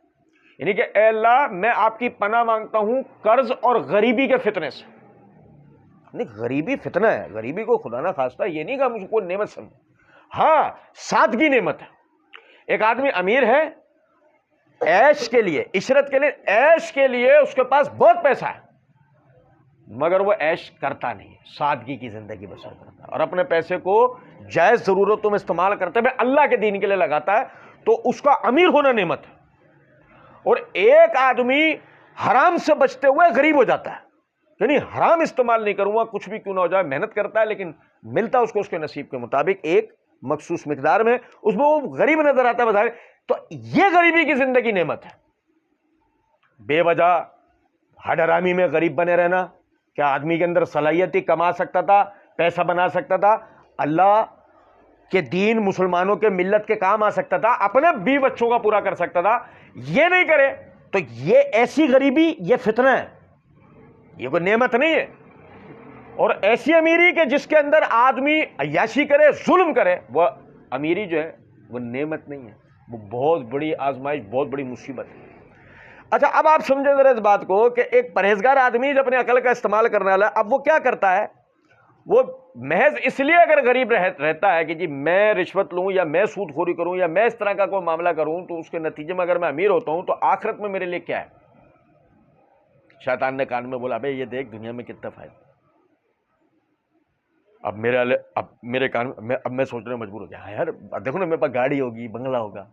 یعنی کہ اے اللہ میں آپ کی پناہ مانگتا ہوں قرض اور غریبی کے فتنے سے. نہیں، غریبی فتنہ ہے، غریبی کو خدا نہ خواستہ یہ نہیں کہ مجھ کو نعمت سمجھے. ہاں سادگی نعمت ہے. ایک آدمی امیر ہے، عیش کے لیے، عشرت کے لیے، عیش کے لیے اس کے پاس بہت پیسہ ہے، مگر وہ عیش کرتا نہیں، سادگی کی زندگی بسر کرتا ہے اور اپنے پیسے کو جائز ضرورتوں میں استعمال کرتے ہوئے اللہ کے دین کے لیے لگاتا ہے، تو اس کا امیر ہونا نعمت ہے. اور ایک آدمی حرام سے بچتے ہوئے غریب ہو جاتا ہے، یعنی حرام استعمال نہیں کروں گا کچھ بھی کیوں نہ ہو جائے، محنت کرتا ہے لیکن ملتا اس کو اس کے نصیب کے مطابق ایک مخصوص مقدار میں، اس میں وہ غریب نظر آتا ہے بظاہر. تو یہ غریبی کی زندگی نعمت ہے. بے وجہ ہڈ حرامی میں غریب بنے رہنا، کیا آدمی کے اندر صلاحیت ہی کما سکتا تھا، پیسہ بنا سکتا تھا، اللہ کے دین مسلمانوں کے ملت کے کام آ سکتا تھا، اپنے بیوی بچوں کا پورا کر سکتا تھا، یہ نہیں کرے تو یہ ایسی غریبی، یہ فتنہ ہے، یہ کوئی نعمت نہیں ہے. اور ایسی امیری کہ جس کے اندر آدمی عیاشی کرے، ظلم کرے، وہ امیری جو ہے وہ نعمت نہیں ہے، وہ بہت بڑی آزمائش، بہت بڑی مصیبت ہے. اچھا اب آپ سمجھیں ذرا اس بات کو کہ ایک پرہیزگار آدمی جو اپنے عقل کا استعمال کرنے والا ہے، اب وہ کیا کرتا ہے؟ وہ محض اس لیے اگر غریب رہتا ہے کہ جی میں رشوت لوں یا میں سود خوری کروں یا میں اس طرح کا کوئی معاملہ کروں، تو اس کے نتیجے میں اگر میں امیر ہوتا ہوں تو آخرت میں میرے لیے کیا ہے؟ شیطان نے کان میں بولا، بھائی یہ دیکھ دنیا میں کتنا فائدہ. اب میرے کان میں، اب میں سوچنے میں مجبور ہو گیا، یار دیکھو نا میرے پاس گاڑی ہوگی، بنگلہ ہوگا،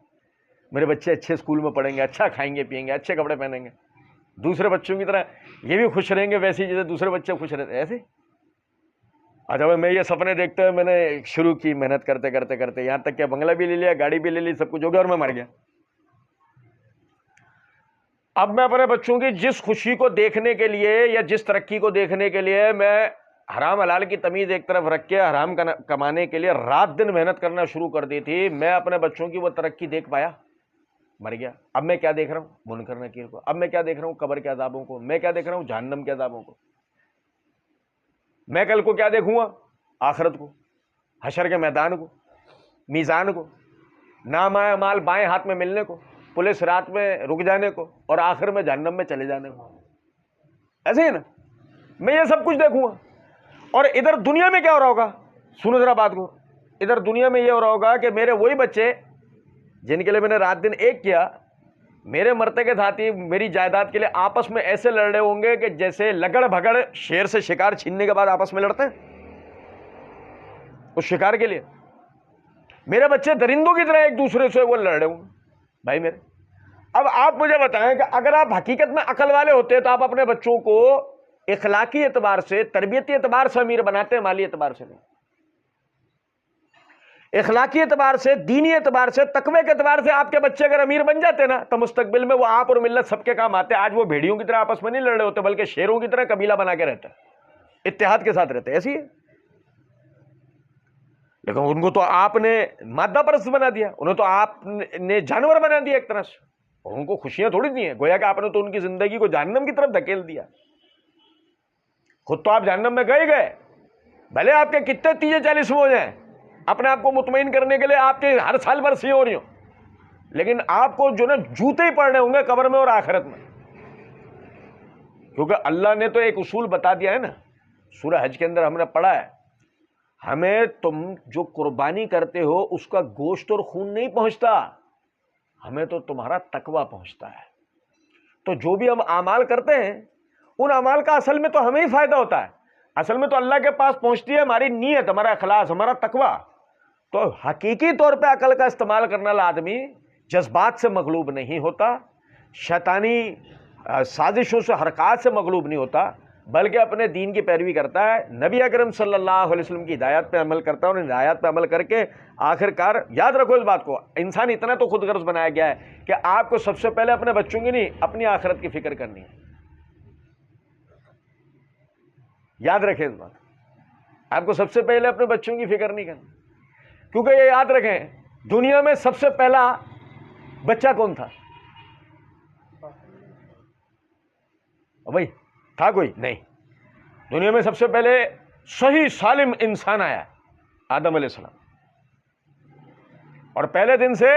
میرے بچے اچھے اسکول میں پڑھیں گے، اچھا کھائیں گے پیئیں گے، اچھے کپڑے پہنیں گے، دوسرے بچوں کی طرح یہ بھی خوش رہیں گے ویسے جیسے دوسرے بچے خوش رہتے ایسے. اچھا بھائی میں یہ سپنے دیکھتے ہوئے میں نے شروع کی محنت کرتے کرتے کرتے یہاں تک کہ بنگلہ بھی لے لیا، گاڑی بھی لے لی، سب کچھ ہو گیا اور میں مر گیا. اب میں اپنے بچوں کی جس خوشی کو دیکھنے کے لیے یا جس ترقی کو دیکھنے کے لیے میں حرام حلال کی تمیز ایک طرف رکھ کے حرام کمانے کے لیے رات دن محنت کرنا شروع کر دی تھی، میں اپنے بچوں کی وہ ترقی دیکھ پایا؟ مر گیا. اب میں کیا دیکھ رہا ہوں؟ منکر نکیر کو. اب میں کیا دیکھ رہا ہوں؟ قبر کے عذابوں کو. میں کیا دیکھ رہا ہوں؟ جہنم کے عذابوں کو. میں کل کو کیا دیکھوں گا؟ آخرت کو، حشر کے میدان کو، میزان کو، نامہ اعمال بائیں ہاتھ میں ملنے کو، پولیس رات میں رک جانے کو اور آخر میں جہنم میں چلے جانے کو. ایسے ہی نا، میں یہ سب کچھ دیکھوں گا. اور ادھر دنیا میں کیا ہو رہا ہوگا؟ سنو ذرا بات کو. ادھر دنیا میں یہ ہو رہا ہوگا کہ میرے وہی بچے جن کے لیے میں نے رات دن ایک کیا، میرے مرتے کے ساتھ ہی میری جائیداد کے لیے آپس میں ایسے لڑ رہے ہوں گے کہ جیسے لگڑ بھگڑ شیر سے شکار چھیننے کے بعد آپس میں لڑتے ہیں اس شکار کے لیے. میرے بچے درندوں کی طرح ایک دوسرے سے وہ لڑ رہے ہوں گے. بھائی میرے، اب آپ مجھے بتائیں کہ اگر آپ حقیقت میں عقل والے ہوتے تو آپ اپنے بچوں کو اخلاقی اعتبار سے، تربیتی اعتبار سے امیر بناتے ہیں، مالی اعتبار سے نہیں. اخلاقی اعتبار سے، دینی اعتبار سے، تقوی کے اعتبار سے آپ کے بچے اگر امیر بن جاتے نا تو مستقبل میں وہ آپ اور ملت سب کے کام آتے. آج وہ بھیڑیوں کی طرح آپس میں نہیں لڑ رہے ہوتے بلکہ شیروں کی طرح قبیلہ بنا کے رہتے، اتحاد کے ساتھ رہتے. ایسی ہے. لیکن ان کو تو آپ نے مادہ پرست بنا دیا، انہیں تو آپ نے جانور بنا دیا ایک طرح سے، اور ان کو خوشیاں تھوڑی دی ہیں، گویا کہ آپ نے تو ان کی زندگی کو جہنم کی طرف دھکیل دیا. خود تو آپ جہنم میں گئے، بھلے آپ کے کتنے 30-40 ہو جائیں، اپنے آپ کو مطمئن کرنے کے لیے آپ کے ہر سال برسیاں ہو رہی ہوں، لیکن آپ کو جو نا جوتے ہی پڑنے ہوں گے قبر میں اور آخرت میں. کیونکہ اللہ نے تو ایک اصول بتا دیا ہے نا، سورہ حج کے اندر ہم نے پڑھا ہے، ہمیں تم جو قربانی کرتے ہو اس کا گوشت اور خون نہیں پہنچتا، ہمیں تو تمہارا تقویٰ پہنچتا ہے۔ تو جو بھی ہم اعمال کرتے ہیں ان اعمال کا اصل میں تو ہمیں ہی فائدہ ہوتا ہے، اصل میں تو اللہ کے پاس پہنچتی ہے ہماری نیت، ہمارا اخلاص، ہمارا تقویٰ۔ تو حقیقی طور پہ عقل کا استعمال کرنے والا آدمی جذبات سے مغلوب نہیں ہوتا، شیطانی سازشوں سے، حرکات سے مغلوب نہیں ہوتا، بلکہ اپنے دین کی پیروی کرتا ہے، نبی اکرم صلی اللہ علیہ وسلم کی ہدایات پہ عمل کرتا ہے، اور ان ہدایات پہ عمل کر کے آخر کار، یاد رکھو اس بات کو، انسان اتنا تو خود غرض بنایا گیا ہے کہ آپ کو سب سے پہلے اپنے بچوں کی نہیں، اپنی آخرت کی فکر کرنی ہے۔ یاد رکھیں اس بات، آپ کو سب سے پہلے اپنے بچوں کی فکر نہیں کرنی، کیونکہ یہ یاد رکھیں دنیا میں سب سے پہلا بچہ کون تھا؟ بھائی تھا کوئی نہیں؟ دنیا میں سب سے پہلے صحیح سالم انسان آیا آدم علیہ السلام، اور پہلے دن سے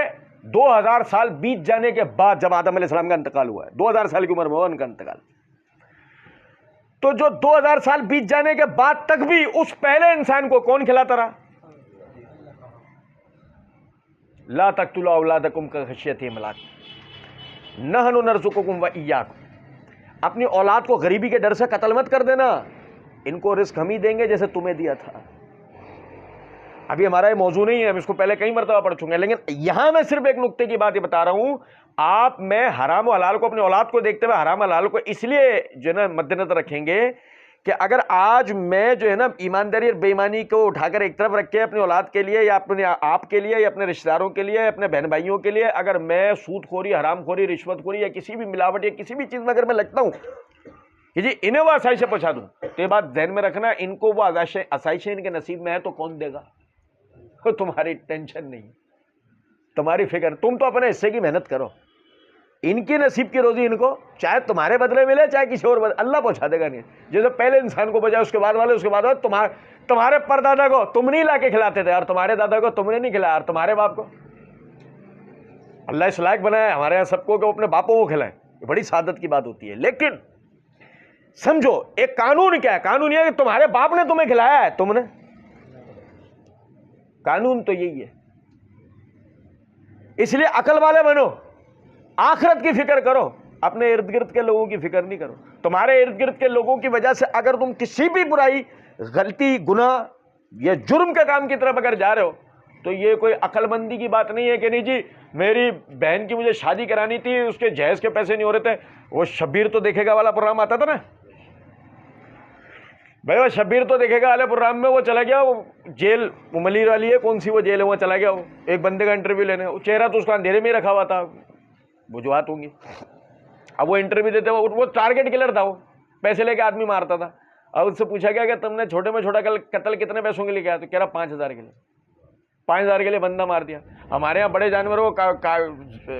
2000 سال بیت جانے کے بعد جب آدم علیہ السلام کا انتقال ہوا ہے، 2000 سال کی عمر میں ہوا ان کا انتقال، تو جو 2000 سال بیت جانے کے بعد تک بھی اس پہلے انسان کو کون کھلاتا رہا؟ لا تقتلوا اولادکم خشیۃ املاق نحن نرزقکم وایاکم، اپنی اولاد کو غریبی کے ڈر سے قتل مت کر دینا، ان کو رزق ہم ہی دیں گے جیسے تمہیں دیا تھا۔ ابھی ہمارا یہ موضوع نہیں ہے، ہم اس کو پہلے کئی مرتبہ پڑھ چکے ہیں، لیکن یہاں میں صرف ایک نقطے کی بات یہ بتا رہا ہوں، آپ میں حرام و حلال کو، اپنی اولاد کو دیکھتے ہوئے حرام و حلال کو اس لیے جو ہے نا مد نظر رکھیں گے کہ اگر آج میں جو ہے نا ایمانداری اور بے ایمانی کو اٹھا کر ایک طرف رکھ کے اپنی اولاد کے لیے یا اپنے آپ کے لیے یا اپنے رشتہ داروں کے لیے، اپنے بہن بھائیوں کے لیے، اگر میں سود خوری، حرام خوری، رشوت خوری یا کسی بھی ملاوٹ یا کسی بھی چیز میں اگر میں لگتا ہوں کہ جی انہیں وہ آسائشیں پہنچا دوں، تو یہ بات ذہن میں رکھنا، ان کو وہ آسائشیں ان کے نصیب میں ہے تو کون دے گا؟ تمہاری ٹینشن نہیں، تمہاری فکر، تم تو اپنے حصے کی محنت کرو، ان کی نصیب کی روزی ان کو چاہے تمہارے بدلے ملے چاہے کسی اور بدلے، اللہ پہنچا دے گا نہیں، جیسے پہلے انسان کو بجائے اس کے بعد والے، اس کے بعد والے، تمہارے پردادا کو تم نہیں لا کے کھلاتے تھے، اور تمہارے دادا کو تم نے نہیں کھلایا، اور تمہارے باپ کو اللہ اس لائق بنایا ہمارے یہاں سب کو کہ وہ اپنے باپوں کو کھلائیں، یہ بڑی سعادت کی بات ہوتی ہے۔ لیکن سمجھو ایک قانون کیا ہے، قانون یہ ہے کہ تمہارے باپ نے تمہیں کھلایا ہے، تم نے، قانون تو یہی ہے۔ اس لیے عقل والے بنو، آخرت کی فکر کرو، اپنے ارد گرد کے لوگوں کی فکر نہیں کرو۔ تمہارے ارد گرد کے لوگوں کی وجہ سے اگر تم کسی بھی برائی، غلطی، گناہ یا جرم کے کام کی طرف اگر جا رہے ہو تو یہ کوئی عقل مندی کی بات نہیں ہے کہ نہیں جی میری بہن کی مجھے شادی کرانی تھی، اس کے جہیز کے پیسے نہیں ہو رہے تھے، وہ شبیر تو دیکھے گا والا پروگرام آتا تھا نا بھائی، وہ شبیر تو دیکھے گا والے پروگرام میں وہ چلا گیا، وہ جیل، وہ ملیر والی ہے، کون سی وہ جیل ہے، وہاں چلا گیا، وہ ایک بندے کا انٹرویو لینے، وہ چہرہ تو اس کا اندھیرے میں ہی رکھا ہوا تھا، وجوہات ہوں گی، اب وہ انٹرویو دیتے، وہ ٹارگیٹ کلر تھا، وہ پیسے لے کے آدمی مارتا تھا، اب اس سے پوچھا گیا کہ تم نے چھوٹے میں چھوٹا قتل کتنے پیسوں کے لیے کیا؟ تو کہہ رہا 5000 کے لیے، 5000 کے لیے بندہ مار دیا۔ ہمارے یہاں بڑے جانوروں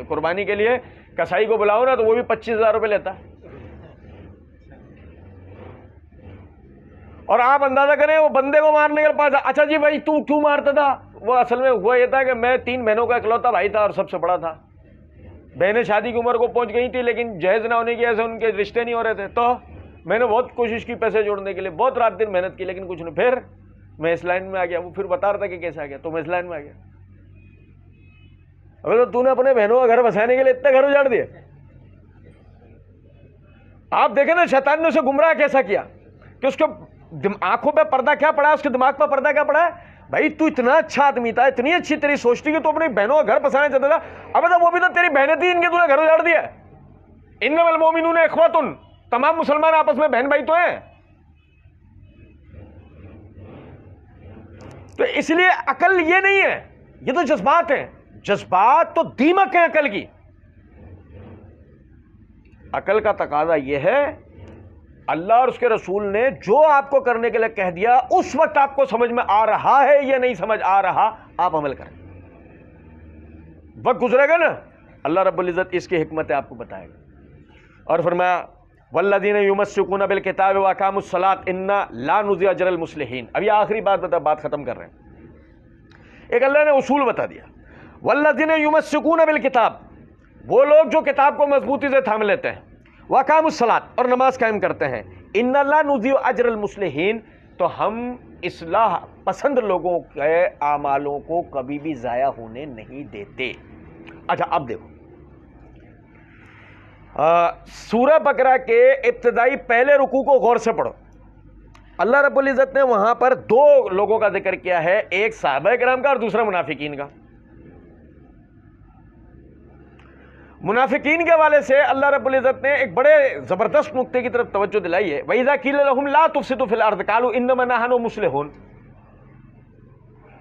قربانی کے لیے کسائی کو بلاؤ نا تو وہ بھی 25000 روپے لیتا ہے، اور آپ اندازہ کریں وہ بندے کو مارنے کے پاس، اچھا جی بھائی تو کیوں مارتا تھا؟ وہ اصل میں ہوا یہ تھا کہ میں 3 بہنوں کا اکلوتا بھائی تھا اور سب سے بڑا تھا، بہنیں شادی کی عمر کو پہنچ گئی تھی لیکن جہیز نہ ہونے کی وجہ سے ان کے رشتے نہیں ہو رہے تھے، تو میں نے بہت کوشش کی پیسے جوڑنے کے لیے، بہت رات دن محنت کی، لیکن کچھ نہیں، پھر میں اس لائن میں آ گیا۔ وہ پھر بتا رہا تھا کہ کیسے آ گیا، تو میں اس لائن میں آ گیا۔ ابھی تو نے اپنے بہنوں کا گھر بسانے کے لیے اتنے گھر اجاڑ دیے۔ آپ دیکھیں نا شیطان نے اسے گمراہ کیسا کیا کہ اس کے آنکھوں پہ پردہ کیا پڑا ہے، اس کے دماغ پہ پردہ کیا پڑا ہے، بھائی تو اتنا اچھا آدمی تھا، اتنی اچھی تیری سوچ تھی کہ تو اپنی بہنوں کا گھر بسانا چاہتا تھا، اب تو وہ بھی تو تیری بہنیں تھی، ان کے تو نے گھر اجاڑ دیا۔ انما المؤمنون اخوۃ، تمام مسلمان آپس میں بہن بھائی تو ہیں۔ تو اس لیے عقل یہ نہیں ہے، یہ تو جذبات ہیں، جذبات تو دیمک ہے عقل کی۔ عقل کا تقاضا یہ ہے اللہ اور اس کے رسول نے جو آپ کو کرنے کے لیے کہہ دیا، اس وقت آپ کو سمجھ میں آ رہا ہے یا نہیں سمجھ آ رہا، آپ عمل کریں۔ وقت گزرے گا نا، اللہ رب العزت اس کی حکمت آپ کو بتائے گا۔ اور فرمایا والذین یمسکون بالکتاب واقاموا الصلاۃ انا لا نضیع اجر المصلحین۔ اب یہ آخری بات ختم کر رہے ہیں۔ ایک اللہ نے اصول بتا دیا، والذین یمسکون بالکتاب، وہ لوگ جو کتاب کو مضبوطی سے تھام لیتے ہیں، واقاموا الصلاۃ، اور نماز قائم کرتے ہیں، انا لا نضیع اجر المصلحین، تو ہم اصلاح پسند لوگوں کے اعمالوں کو کبھی بھی ضائع ہونے نہیں دیتے. اچھا اب دیکھو سورہ بقرہ کے ابتدائی پہلے رکوع کو غور سے پڑھو. اللہ رب العزت نے وہاں پر دو لوگوں کا ذکر کیا ہے, ایک صحابہ کرام کا اور دوسرا منافقین کا. منافقین کے حوالے سے اللہ رب العزت نے ایک بڑے زبردست نقطے کی طرف توجہ دلائی ہے. وَإِذَا قِيلَ لَهُمْ لَا تُفْسِدُوا فِي الْأَرْضِ قَالُوا إِنَّمَا نَحْنُ مُصْلِحُونَ.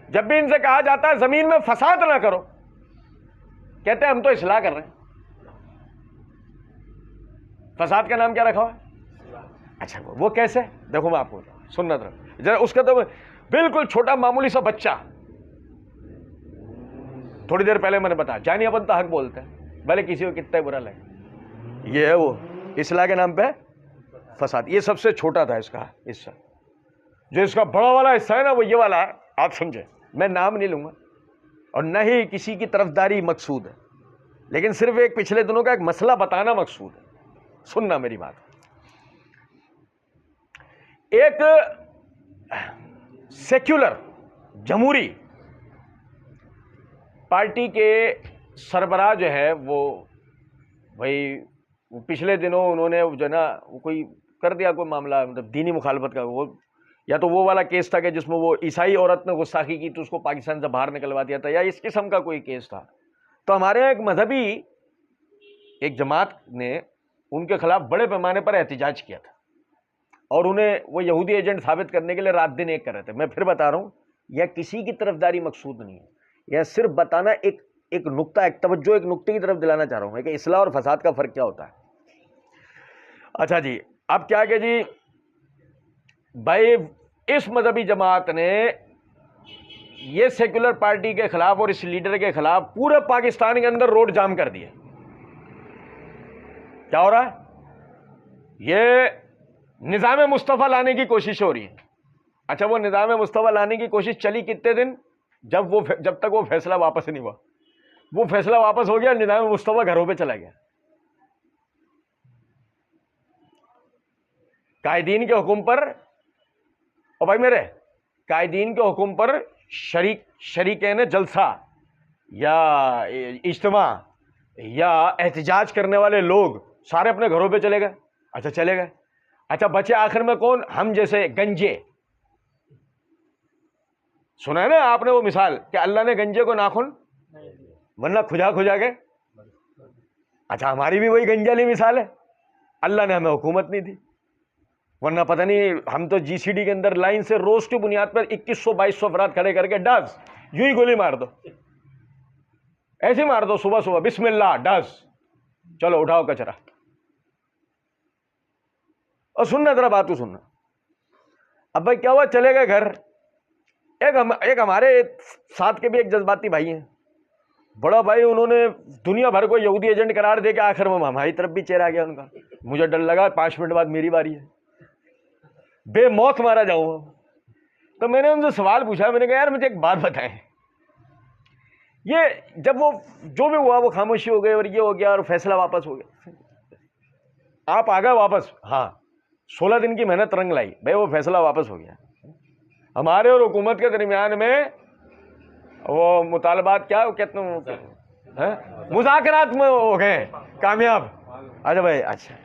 جب بھی ان سے کہا جاتا ہے زمین میں فساد نہ کرو, کہتے ہیں ہم تو اصلاح کر رہے ہیں. فساد کا نام کیا رکھا ہوا ہے؟ اچھا وہ کیسے؟ دیکھو میں آپ کو سننا طرف ذرا اس کا تو بالکل چھوٹا معمولی سا بچہ, تھوڑی دیر پہلے میں نے بتایا جانی اپن تو حق بولتے ہیں بھلے کسی کو کتنا برا لگے. یہ ہے وہ اصلاح کے نام پہ فساد. یہ سب سے چھوٹا تھا اس کا حصہ. جو اس کا بڑا والا حصہ ہے نا وہ یہ والا ہے, آپ سمجھے. میں نام نہیں لوں گا اور نہ ہی کسی کی طرفداری مقصود ہے, لیکن صرف ایک پچھلے دنوں کا ایک مسئلہ بتانا مقصود ہے. سننا میری بات. ایک سیکولر جمہوری پارٹی کے سربراہ جو ہے وہ بھائی پچھلے دنوں انہوں نے جو ہے نا کوئی کر دیا کوئی معاملہ مطلب دینی مخالفت کا, وہ یا تو وہ والا کیس تھا کہ جس میں وہ عیسائی عورت نے گستاخی کی تو اس کو پاکستان سے باہر نکلوا دیا تھا, یا اس قسم کا کوئی کیس تھا. تو ہمارے یہاں ایک مذہبی ایک جماعت نے ان کے خلاف بڑے پیمانے پر احتجاج کیا تھا, اور انہیں وہ یہودی ایجنٹ ثابت کرنے کے لیے رات دن ایک کر رہے تھے. میں پھر بتا رہا ہوں, یہ کسی کی طرفداری مقصود نہیں ہے, یہ صرف بتانا ایک نقطہ, ایک توجہ, ایک نقطے کی طرف دلانا چاہ رہا ہوں کہ اصلاح اور فساد کا فرق کیا ہوتا ہے. اچھا جی, اب کیا کہ جی بھائی اس مذہبی جماعت نے یہ سیکولر پارٹی کے خلاف اور اس لیڈر کے خلاف پورے پاکستان کے اندر روڈ جام کر دیے. کیا ہو رہا ہے؟ یہ نظام مصطفیٰ لانے کی کوشش ہو رہی ہے. اچھا وہ نظام مصطفیٰ لانے کی کوشش چلی کتنے دن؟ جب تک وہ فیصلہ واپس نہیں ہوا. وہ فیصلہ واپس ہو گیا, نظام مصطفیٰ گھروں پہ چلا گیا. قائدین کے حکم پر, اور بھائی میرے قائدین کے حکم پر شریکین جلسہ یا اجتماع یا احتجاج کرنے والے لوگ سارے اپنے گھروں پہ چلے گئے. اچھا چلے گئے. اچھا بچے آخر میں کون؟ ہم جیسے گنجے. سنا ہے نا آپ نے وہ مثال کہ اللہ نے گنجے کو ناخن ورنہ کھجا کے. اچھا ہماری بھی وہی گنجے والی مثال ہے. اللہ نے ہمیں حکومت نہیں دی, ورنہ پتہ نہیں ہم تو جی سی ڈی کے اندر لائن سے روز کی بنیاد پر 2100-2200 افراد کھڑے کر کے ڈز یوں ہی گولی مار دو, ایسے مار دو صبح صبح بسم اللہ ڈز, چلو اٹھاؤ کچرا. اور سننا ذرا بات تو سننا. اب بھائی کیا ہوا؟ چلے گئے گھر. ایک ہمارے ساتھ کے بھی ایک جذباتی بھائی ہیں, بڑا بھائی, انہوں نے دنیا بھر کو یہودی ایجنٹ قرار دے کے آخر میں ہماری طرف بھی چہرہ آ گیا ان کا. مجھے ڈر لگا 5 منٹ بعد میری باری ہے, بے موت مارا جاؤں. تو میں نے ان سے سوال پوچھا, میں نے کہا یار مجھے ایک بات بتائیں, یہ جب وہ جو بھی ہوا وہ خاموشی ہو گئی اور یہ ہو گیا اور فیصلہ واپس ہو گیا, آپ آ گئے واپس, ہاں 16 دن کی محنت رنگ لائی, بھائی وہ فیصلہ واپس ہو گیا. ہمارے اور حکومت کے درمیان میں وہ مطالبات کیا کہتے ہیں مذاکرات میں ہو گئے کامیاب. اچھا بھائی اچھا,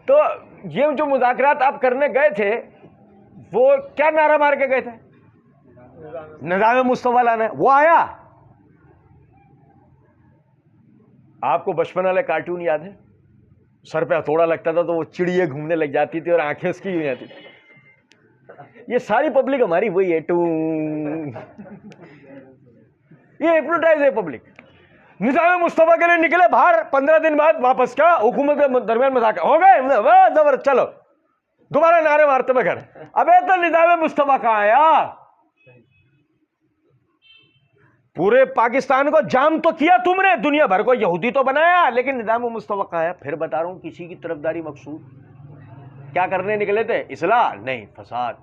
تو یہ جو مذاکرات آپ کرنے گئے تھے وہ کیا نعرہ مار کے گئے تھے؟ نظام مصطفیٰ لانا ہے. وہ آیا؟ آپ کو بچپن والے کارٹون یاد ہے؟ سر پہ ہتھوڑا لگتا تھا تو وہ چڑیے گھومنے لگ جاتی تھی اور آنکھیں اس کی یوں آتی تھی. یہ ساری پبلک ہماری وہی ہے, یہ ہپنوٹائز ہے پبلک. نظام مصطفیٰ کے لیے نکلے باہر, 15 دن بعد واپس. کیا حکومت کے درمیان مذاکرات ہو گئے, زبر چلو دوبارہ نعرے مارتے میں گھر. ابے تو نظام مصطفیٰ کہاں آیا؟ پورے پاکستان کو جام تو کیا تم نے, دنیا بھر کو یہودی تو بنایا, لیکن نظام مصطفیٰ کہاں آیا؟ پھر بتا رہا ہوں, کسی کی طرفداری مقصود. کیا کرنے نکلے تھے؟ اصلاح نہیں, فساد.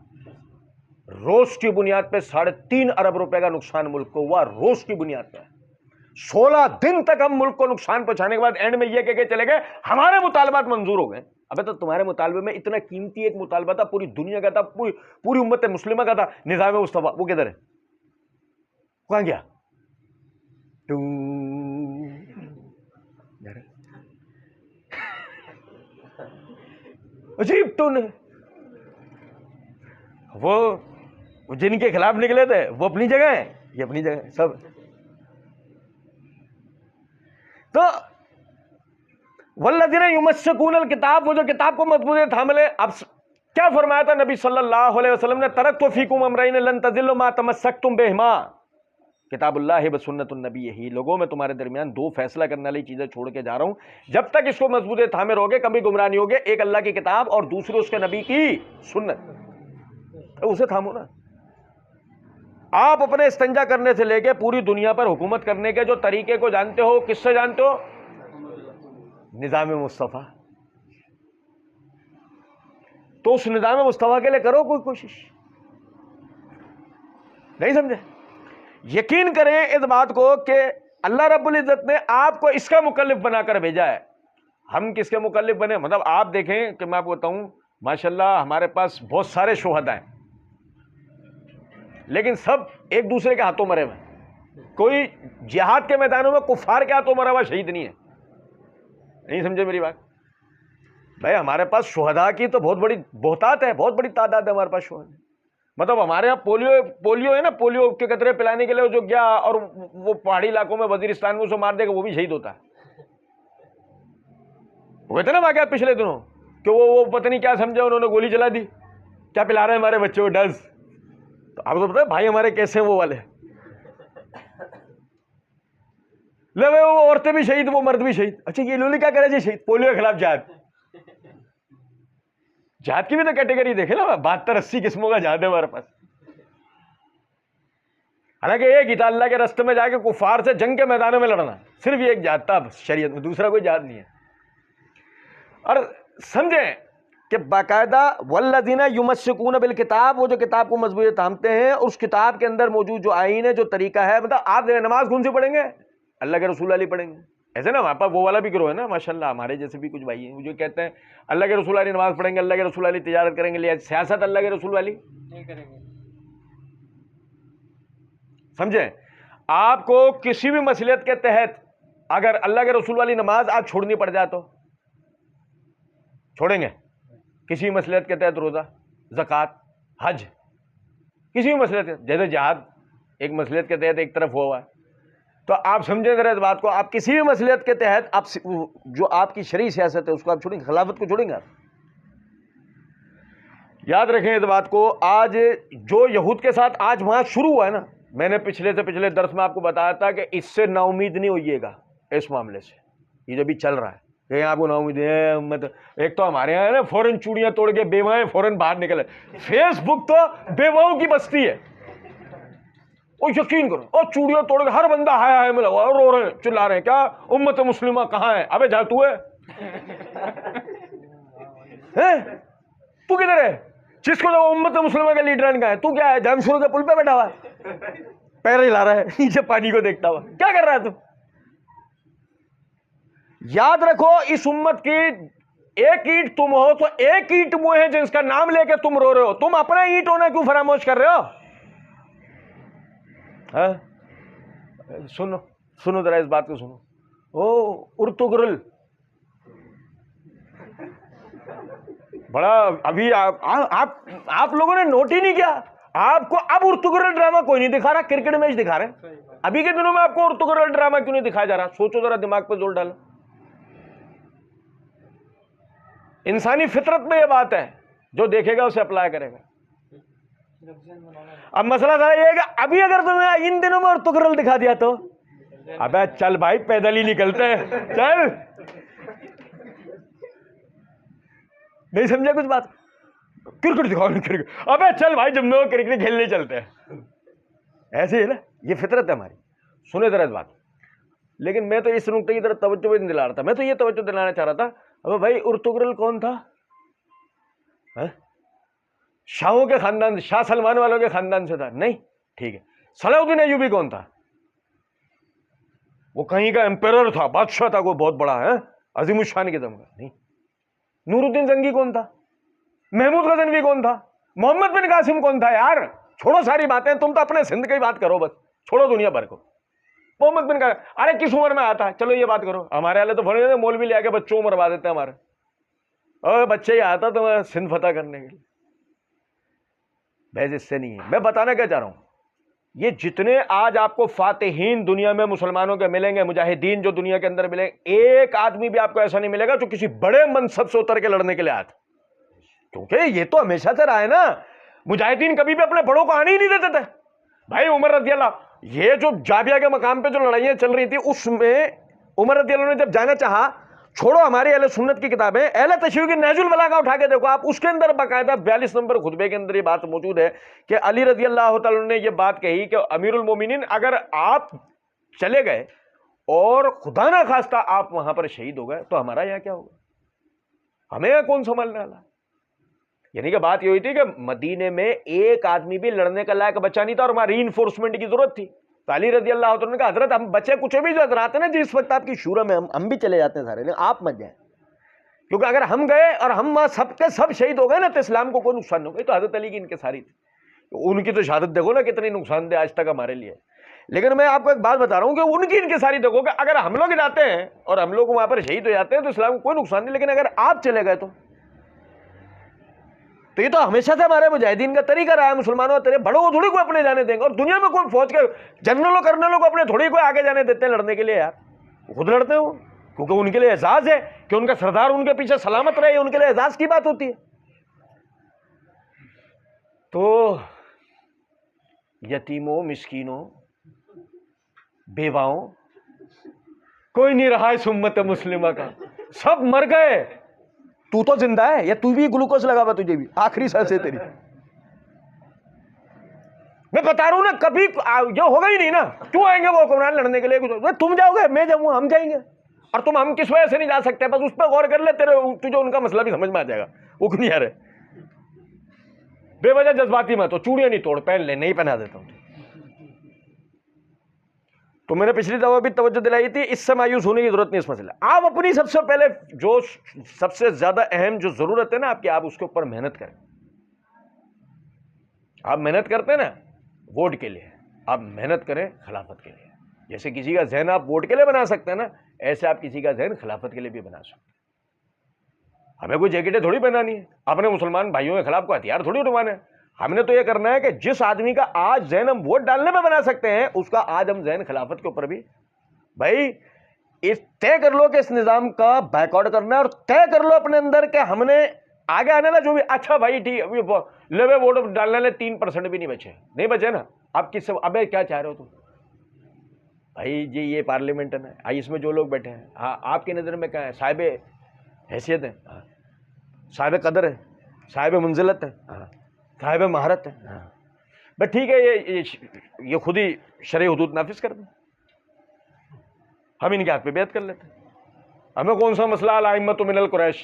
روز کی بنیاد پہ 3.5 ارب روپے کا نقصان ملک کو ہوا, روز کی بنیاد پہ. 16 دن تک ہم ملک کو نقصان پہنچانے کے بعد اینڈ میں یہ کہہ کے چلے گئے ہمارے مطالبات منظور ہو گئے. ابے تو تمہارے مطالبے میں اتنا قیمتی ایک مطالبہ تھا, پوری دنیا کا تھا, پوری امت مسلمہ کا تھا, نظام مصطفیٰ, وہ کدھر ہے, کہاں گیا؟ عجیب ٹون ہے. وہ جن کے خلاف نکلے تھے وہ اپنی جگہ ہے, یہ اپنی جگہ سب. تو والذین یمسکون الکتاب, وہ جو کتاب کو مضبوطی تھام لے. اب کیا فرمایا تھا نبی صلی اللہ علیہ وسلم نے؟ ترکت فیکم امرین لن تضلوا ما تمسکتم بہما, کتاب اللہ و سنت النبی. یہی لوگوں میں تمہارے درمیان دو فیصلہ کرنے والی چیزیں چھوڑ کے جا رہا ہوں, جب تک اس کو مضبوطی تھامے رہو گے کبھی گمراہ نہیں ہوگے. ایک اللہ کی کتاب اور دوسری اس کے نبی کی سنت, اسے تھامو نا. آپ اپنے استنجا کرنے سے لے کے پوری دنیا پر حکومت کرنے کے جو طریقے کو جانتے ہو, کس سے جانتے ہو؟ نظام مصطفیٰ. تو اس نظام مصطفیٰ کے لیے کرو کوئی کوشش. نہیں سمجھے؟ یقین کریں اس بات کو کہ اللہ رب العزت نے آپ کو اس کا مکلف بنا کر بھیجا ہے. ہم کس کے مکلف بنے؟ مطلب آپ دیکھیں کہ میں آپ کو بتاؤں, ماشاءاللہ ہمارے پاس بہت سارے شہداء ہیں, لیکن سب ایک دوسرے کے ہاتھوں مرے ہوئے. کوئی جہاد کے میدانوں میں کفار کے ہاتھوں مرا ہوا شہید نہیں ہے. نہیں سمجھے میری بات؟ بھائی ہمارے پاس شہداء کی تو بہت بڑی بہتات ہے, بہت بڑی تعداد ہے ہمارے پاس شہداء. مطلب ہمارے یہاں پولیو ہے نا, پولیو کے قطرے پلانے کے لیے جو گیا اور وہ پہاڑی علاقوں میں وزیرستان میں اسے مار دے گا, وہ بھی شہید ہوتا ہے. ہوئے تھے نا واقعات پچھلے دنوں کہ وہ پتہ نہیں کیا سمجھے, انہوں نے گولی چلا دی, کیا پلا رہے ہیں ہمارے بچے کو, ڈز. تو آپ کو پتہ ہے بھائی ہمارے کیسے ہیں وہ والے, لے وہ عورتیں بھی شہید, وہ مرد بھی شہید. اچھا یہ لولی کیا کرے جی شہید؟ پولیو کے خلاف جہاد. جہاد کی بھی تو کیٹیگری دیکھے نا, 72-80 قسموں کا جہاد ہے ہمارے پاس. حالانکہ ایک ہی تھا, اللہ کے راستے میں جا کے کفار سے جنگ کے میدانوں میں لڑنا, صرف یہ ایک جہاد تھا شریعت میں, دوسرا کوئی جہاد نہیں ہے. اور سمجھیں کہ باقاعدہ والذین یمسکون بالکتاب, وہ جو کتاب کو مضبوطی تھامتے ہیں, اس کتاب کے اندر موجود جو آئین ہے, جو طریقہ ہے. مطلب آپ نماز کون سی پڑھیں گے؟ اللہ کے رسول والی پڑھیں گے. ایسے نا ہمارے پاس وہ والا بھی گروہ ہے نا ماشاءاللہ, ہمارے جیسے بھی کچھ بھائی ہیں وہ جو کہتے ہیں اللہ کے رسول والی نماز پڑھیں گے, اللہ کے رسول والی تجارت کریں گے, لیکن سیاست اللہ کے رسول والی نہیں کریں گے. سمجھیں؟ آپ کو کسی بھی مصلحت کے تحت اگر اللہ کے رسول والی نماز آپ چھوڑنی پڑ جائے تو چھوڑیں گے؟ کسی بھی مصلحت کے تحت روزہ, زکوٰۃ, حج, کسی بھی مصلحت کے, جیسے جہاد ایک مصلحت کے تحت ایک طرف ہوا ہے, تو آپ سمجھیں ذرا اس بات کو, آپ کسی بھی مصلحت کے تحت آپ جو آپ کی شرعی سیاست ہے اس کو آپ چھوڑیں گے, خلافت کو چھوڑیں گے آپ. یاد رکھیں اس بات کو. آج جو یہود کے ساتھ آج وہاں شروع ہوا ہے نا, میں نے پچھلے درس میں آپ کو بتایا تھا کہ اس سے نا امید نہیں ہوئیے گا اس معاملے سے. یہ جو بھی چل رہا ہے کہ آپ کو نا امید ہے, ایک تو ہمارے یہاں ہے نا فوراً چوڑیاں توڑ کے بیوائیں فوراً باہر نکلے. فیس بک تو بیواؤں کی بستی ہے, وہ یقین کرو, اور چوڑیاں توڑ کے ہر بندہ ہائے ہائے میں لگا, رو رہے ہیں, چلا رہے ہیں, کیا امت مسلمہ کہاں ہے؟ ابے جا تو ہے, تو کدھر ہے؟ جس کو تو امت مسلمہ کے لیڈران کا ہے, تو کیا ہے جمشورو کے پل پہ بیٹھا ہوا ہے, پیر ہلا رہا ہے, نیچے پانی کو دیکھتا ہوا, کیا کر رہا ہے تم؟ یاد رکھو اس امت کی ایک اینٹ تم ہو تو ایک اینٹ وہ ہے جس کا نام لے کے تم رو رہے ہو. تم اپنا اینٹ ہونا کیوں فراموش کر رہے ہو؟ سنو ذرا اس بات کو سنو. ارتگرل بڑا ابھی آپ لوگوں نے نوٹ ہی نہیں کیا. آپ کو اب ارتگرل ڈرامہ کوئی نہیں دکھا رہا, کرکٹ میچ دکھا رہے ہیں. ابھی کے دنوں میں آپ کو ارتگرل ڈرامہ کیوں نہیں دکھایا جا رہا؟ سوچو ذرا, دماغ پہ زور ڈالو. انسانی فطرت میں یہ بات ہے, جو دیکھے گا اسے اپلائی کرے گا. اب مسئلہ ذرا یہ ہے کہ ابھی اگر تمہیں ان دنوں میں ارتگرل دکھا دیا تو ابے چل بھائی پیدل ہی نکلتے ہیں, چل. نہیں سمجھا کچھ بات؟ کرکٹ دکھاؤ, کرکٹ, ابے چل بھائی جب لوگ کرکٹ کھیلنے چلتے ہیں. ایسے ہی نا, یہ فطرت ہے ہماری. سنے ذرا اس بات. لیکن میں تو اس نقطے کی طرف توجہ بھی نہیں دلا رہا تھا, میں تو یہ توجہ دلانا چاہ رہا تھا ابے بھائی ارتگرل کون تھا؟ شاہوں کے خاندان, شاہ سلمان والوں کے خاندان سے تھا؟ نہیں, ٹھیک ہے. صلاح الدین ایوبی کون تھا؟ وہ کہیں کا امپیرر تھا، بادشاہ تھا، کوئی بہت بڑا ہے عظیم الشان قسم کا نہیں. نور الدین زنگی کون تھا؟ محمود غزنوی کون تھا؟ محمد بن قاسم کون تھا؟ یار چھوڑو ساری باتیں، تم تو اپنے سندھ کی بات کرو بس، چھوڑو دنیا بھر کو. محمد بن قاسم ارے کس عمر میں آتا ہے؟ چلو یہ بات کرو. ہمارے والے تو بڑے مولوی لے کے بچوں مروا دیتے ہیں ہمارے. اور بچے ہی آتا تو سندھ فتح کرنے کے لیے. بحث اس سے نہیں ہے. میں بتانا کیا چاہ رہا ہوں، یہ جتنے آج آپ کو فاتحین دنیا میں مسلمانوں کے ملیں گے، مجاہدین جو دنیا کے اندر ملیں گے، ایک آدمی بھی آپ کو ایسا نہیں ملے گا جو کسی بڑے منصب سے اتر کے لڑنے کے لیے آیا تھا. کیونکہ یہ تو ہمیشہ سے رہا ہے نا، مجاہدین کبھی بھی اپنے بڑوں کو آنے ہی نہیں دیتے تھے. بھائی عمر رضی اللہ، یہ جو جابیہ کے مقام پہ جو لڑائیاں چل رہی تھی، اس میں عمر رضی اللہ نے جب جانا چاہا، چھوڑو ہماری اہل سنت کی کتابیں، اہل تشیع کی نہج البلاغہ اٹھا کے دیکھو آپ، اس کے اندر باقاعدہ 42 نمبر خطبے کے اندر یہ بات موجود ہے کہ علی رضی اللہ تعالیٰ نے یہ بات کہی کہ امیر المومنین اگر آپ چلے گئے اور خدا نہ خواستہ آپ وہاں پر شہید ہو گئے تو ہمارا یہاں کیا ہوگا، ہمیں کون سنبھالنے والا. یعنی کہ بات یہ ہوئی تھی کہ مدینے میں ایک آدمی بھی لڑنے کا لائق بچا نہیں تھا اور وہاں ری انفورسمنٹ کی ضرورت تھی. تو علی رضی اللہ عنہ نے کہا حضرت ہم بچے کچھ بھی جو حضرات ہیں نا جس وقت آپ کی شورا میں ہم بھی چلے جاتے ہیں سارے، لیکن آپ مت جائیں، کیونکہ اگر ہم گئے اور ہم وہاں سب کے سب شہید ہو گئے نا تو اسلام کو کوئی نقصان نہیں ہوگا. تو حضرت علی کی انکساری تھی، ان کی تو شہادت دیکھو نا کتنی نقصان دہ آج تک ہمارے لیے. لیکن میں آپ کو ایک بات بتا رہا ہوں کہ ان کی انکساری دیکھو کہ اگر ہم لوگ جاتے ہیں اور ہم لوگ وہاں پر شہید ہو جاتے ہیں تو اسلام کو کوئی نقصان نہیں، لیکن اگر آپ چلے گئے تو یہ تو ہمیشہ سے ہمارے مجاہدین کا طریقہ رہا ہے، مسلمانوں کا طریقہ. بڑوں کو تھوڑی کوئی اپنے جانے دیں گے، اور دنیا میں کوئی فوج کے جنرلوں کرنلوں کو اپنے تھوڑی کوئی آگے جانے دیتے ہیں لڑنے کے لیے. یار خود لڑتے ہو کیونکہ ان کے لیے اعزاز ہے کہ ان کا سردار ان کے پیچھے سلامت رہے، ان کے لیے اعزاز کی بات ہوتی ہے. تو یتیموں، مسکینوں، بیواؤں کوئی نہیں رہا اس امت مسلمہ کا، سب مر گئے. تو تو زندہ ہے، یا تو بھی گلوکوز لگا ہوا تجھے بھی آخری سانس ہے تیری. میں بتا رہا ہوں نا، کبھی جو ہوگا ہی نہیں نا. کیوں آئیں گے وہ حکمران لڑنے کے لیے؟ تم جاؤ گے، میں جاؤں گا، ہم جائیں گے. اور تم ہم کس وجہ سے نہیں جا سکتے، بس اس پہ غور کر لے، تجھے ان کا مسئلہ بھی سمجھ میں آ جائے گا. وہ کیوں نہیں آ رہے بے وجہ جذباتی میں؟ تو چوڑیاں نہیں توڑ، پہن لے، نہیں پہنا دیتا ہوں. تو میں نے پچھلی دفعہ بھی توجہ دلائی تھی، اس سے مایوس ہونے کی ضرورت نہیں. اس مسئلہ آپ اپنی سب سے پہلے جو سب سے زیادہ اہم جو ضرورت ہے نا آپ کی، آپ اس کے اوپر محنت کریں. آپ محنت کرتے ہیں نا ووٹ کے لیے، آپ محنت کریں خلافت کے لیے. جیسے کسی کا ذہن آپ ووٹ کے لیے بنا سکتے ہیں نا، ایسے آپ کسی کا ذہن خلافت کے لیے بھی بنا سکتے ہیں. ہمیں کوئی جیکٹیں تھوڑی پہنانی ہے، اپنے مسلمان بھائیوں کے خلاف کوئی ہتھیار تھوڑی اٹھوانے ہیں. ہم نے تو یہ کرنا ہے کہ جس آدمی کا آج ذہن ہم ووٹ ڈالنے میں بنا سکتے ہیں، اس کا آج ہم ذہن خلافت کے اوپر بھی. بھائی اس طے کر لو کہ اس نظام کا بیک آؤٹ کرنا ہے، اور طے کر لو اپنے اندر کہ ہم نے آگے آنے نا جو بھی. اچھا بھائی ٹھیک، لے ووٹ ڈالنے لے 3% بھی نہیں بچے نا. آپ کس سے ابے کیا چاہ رہے ہو تم؟ بھائی جی یہ پارلیمنٹ ہے نا، اس میں جو لوگ بیٹھے ہیں، ہاں آپ کی نظر میں کیا ہے؟ صاحب حیثیت ہے، صاحب قدر ہے، صاحب منزلت ہے، صاحب مہارت ہے. بس ٹھیک ہے، یہ خود ہی شرعی حدود نافذ کر دیں، ہم ان کے ہاتھ پہ بیعت کر لیتے ہیں. ہمیں کون سا مسئلہ الائمۃ من القریش،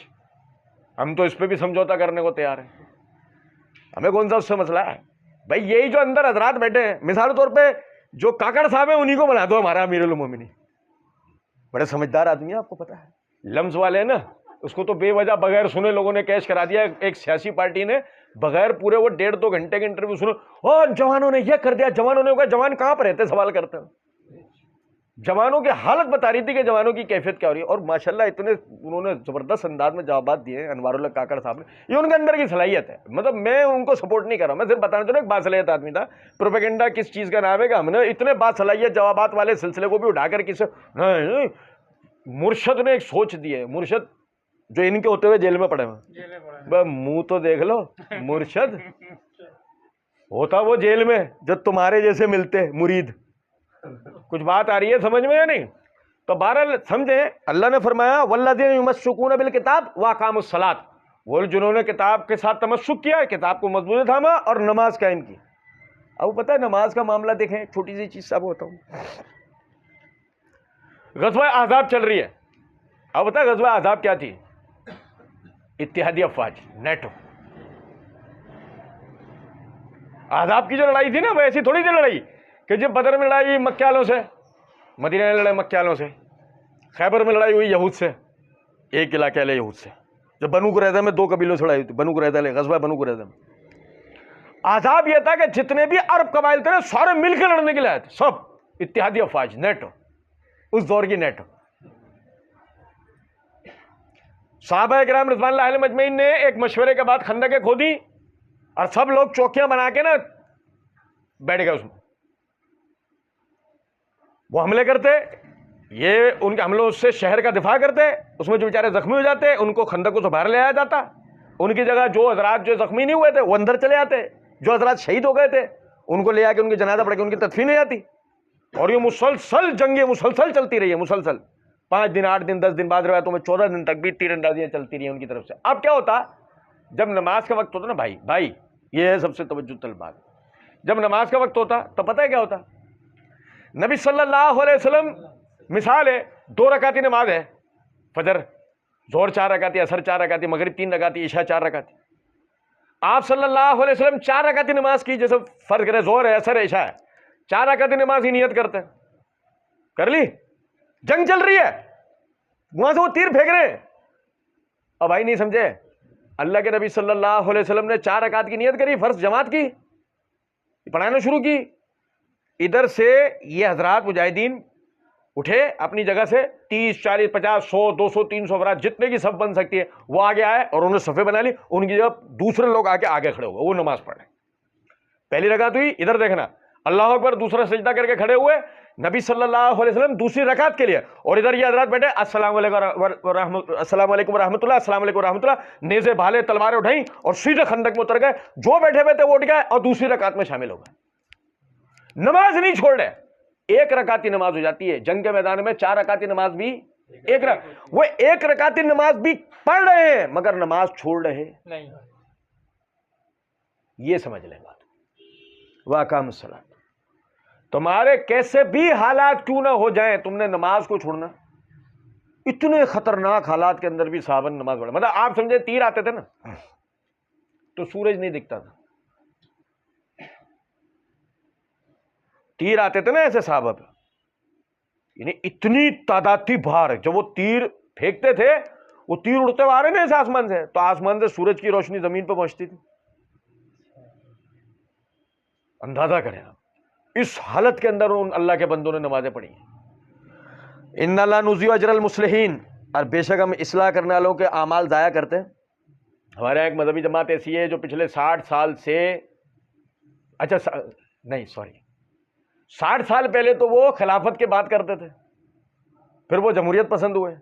ہم تو اس پہ بھی سمجھوتا کرنے کو تیار ہیں. ہمیں کون سا اس سے مسئلہ ہے؟ بھائی یہی جو اندر حضرات بیٹھے ہیں، مثال طور پہ جو کاکڑ صاحب ہیں انہی کو بنا دو ہمارا امیر المومنین. بڑے سمجھدار آدمی ہیں، آپ کو پتا ہے، لمز والے ہیں نا. اس کو تو بے وجہ بغیر سنے لوگوں نے کیش کرا دیا. ایک سیاسی پارٹی نے بغیر پورے وہ 1.5-2 گھنٹے کے انٹرویو سنو، اور جوانوں نے یہ کر دیا، جوانوں نے. جوان کہاں پر رہتے سوال کرتے ہیں. جوانوں کی حالت بتا رہی تھی کہ جوانوں کی کیفیت کیا ہو رہی ہے. اور ماشاءاللہ اتنے انہوں نے زبردست انداز میں جوابات دیے انوار اللہ کاکڑ صاحب نے. یہ ان کے اندر کی صلاحیت ہے. مطلب میں ان کو سپورٹ نہیں کر رہا، میں صرف بتانا چاہتا ہوں ایک باصلاحیت آدمی تھا. پروپیگنڈا کس چیز کا نام ہے کہ ہم نے اتنے باصلاحیت جوابات والے سلسلے کو بھی اٹھا کر کسی مرشد نے ایک سوچ دی ہے. مرشد جو ان کے ہوتے ہوئے جیل میں پڑے ہوئے، منہ تو دیکھ لو. مرشد ہوتا وہ جیل میں جب تمہارے جیسے ملتے مرید. کچھ بات آ رہی ہے سمجھ میں یا نہیں؟ تو بہرحال سمجھیں، اللہ نے فرمایا والذین یمسکون بالکتاب واقاموا الصلاۃ، وہ جنہوں نے کتاب کے ساتھ تمسک کیا، کتاب کو مضبوط تھاما اور نماز قائم کی. اب پتہ ہے نماز کا معاملہ دیکھیں، چھوٹی سی چیز صاحب ہوتا ہوں. غزوہ احزاب چل رہی ہے. اب پتہ ہے غزوہ احزاب کیا تھی؟ اتحادی افواج، نیٹو. احزاب کی جو لڑائی تھی نا وہ ایسی تھوڑی سی لڑائی کہ جب بدر میں لڑائی مکے والوں سے مدینہ میں لڑائی مکے والوں سے، خیبر میں لڑائی ہوئی یہود سے، ایک علاقے والے یہود سے. جب بنو قریظہ میں 2 قبیلوں سے لڑائی ہوئی تھی، بنو قریظہ والے غزوہ بنو قریظہ میں عذاب یہ تھا کہ جتنے بھی عرب قبائل تھے سارے مل کے لڑنے کے لیے آئے تھے، سب اتحادی افواج، نیٹو، اس دور کی نیٹو. صحابہ کرام رضوان اللہ علیہم اجمعین نے ایک مشورے کے بعد خندقیں کھودی اور سب لوگ چوکیاں بنا کے نا بیٹھ گئے اس میں. وہ حملے کرتے، یہ ان کے حملوں سے شہر کا دفاع کرتے، اس میں جو بیچارے زخمی ہو جاتے ان کو خندقوں سے باہر لے آیا جاتا. ان کی جگہ جو حضرات جو زخمی نہیں ہوئے تھے وہ اندر چلے آتے، جو حضرات شہید ہو گئے تھے ان کو لے آ کے ان کی جنازہ پڑھ کے ان کی تدفین نہیں آتی. اور یہ مسلسل جنگیں مسلسل چلتی رہی ہے، مسلسل 5 دن 8 دن 10 دن، بعد روایتوں میں 14 دن تک بھی تیر اندازیاں چلتی رہی ان کی طرف سے. اب کیا ہوتا، جب نماز کا وقت ہوتا نا بھائی یہ ہے سب سے توجہ طلب بات، جب نماز کا وقت ہوتا تو پتہ ہے کیا ہوتا، نبی صلی اللہ علیہ وسلم مثال ہے 2 رکعتی نماز ہے، فجر ظہر 4 رکعتی، عصر 4 رکعتی، مغرب 3 رکعتی، عشاء 4 رکعتی. آپ صلی اللہ علیہ وسلم 4 رکعتی نماز کی، جیسے فرض کرے ظہر ہے، عصر ہے، عشاء ہے، 4 رکعتی نماز کی نیت کرتے، کر لی، جنگ چل رہی ہے، وہاں سے وہ تیر پھینک رہے ہیں. اب بھائی نہیں سمجھے، اللہ کے نبی صلی اللہ علیہ وسلم نے 4 رکعت کی نیت کری، فرض جماعت کی، پڑھانا شروع کی. ادھر سے یہ حضرات مجاہدین اٹھے اپنی جگہ سے، 30 40 50 100 200 300 افراد جتنے کی صف بن سکتی ہے وہ آگے آئے اور انہوں نے صفیں بنا لی. ان کی جگہ دوسرے لوگ آ کے آگے کھڑے ہوئے، وہ نماز پڑھ رہے. پہلی رکعت ہوئی، ادھر دیکھنا، اللہ اکبر، دوسرا سجدہ کر کے کھڑے ہوئے نبی صلی اللہ علیہ وسلم دوسری رکعت کے لیے، اور ادھر یہ حضرات بیٹھے، السلام علیکم السلام علیکم ورحمۃ اللہ، السلام علیکم ورحمۃ اللہ، نیزے بھالے تلواریں اٹھائیں اور سیدھے خندق میں اتر گئے. جو بیٹھے ہوئے تھے وہ اٹھ گئے اور دوسری رکعت میں شامل ہو گئے. نماز نہیں چھوڑ رہے، 1 رکعتی نماز ہو جاتی ہے. جنگ کے میدان میں 4 رکعتی نماز بھی وہ 1 رکعتی نماز بھی پڑھ رہے ہیں مگر نماز چھوڑ رہے نہیں. یہ سمجھ لیں بات. واقعہ الصلاۃ، تمہارے کیسے بھی حالات کیوں نہ ہو جائیں، تم نے نماز کو چھوڑنا. اتنے خطرناک حالات کے اندر بھی صحابہ نے نماز پڑھا. مطلب آپ سمجھے تیر آتے تھے نا تو سورج نہیں دکھتا تھا، تیر آتے تھے نا ایسے صحابہ پہ، یعنی اتنی تعداد تھی بھار. جب وہ تیر پھینکتے تھے وہ تیر اڑتے ہوئے آ رہے تھے ایسے آسمان سے، تو آسمان سے سورج کی روشنی زمین پہ پہنچتی تھی. اندازہ کریں آپ، اس حالت کے اندر ان اللہ کے بندوں نے نمازیں پڑھی. ان لا نضیع اجر المصلحین، اور بے شک ہم اصلاح کرنے والوں کے اعمال ضائع کرتے ہیں. ہمارے ایک مذہبی جماعت ایسی ہے جو پچھلے 60 سال سے 60 سال پہلے تو وہ خلافت کی بات کرتے تھے، پھر وہ جمہوریت پسند ہوئے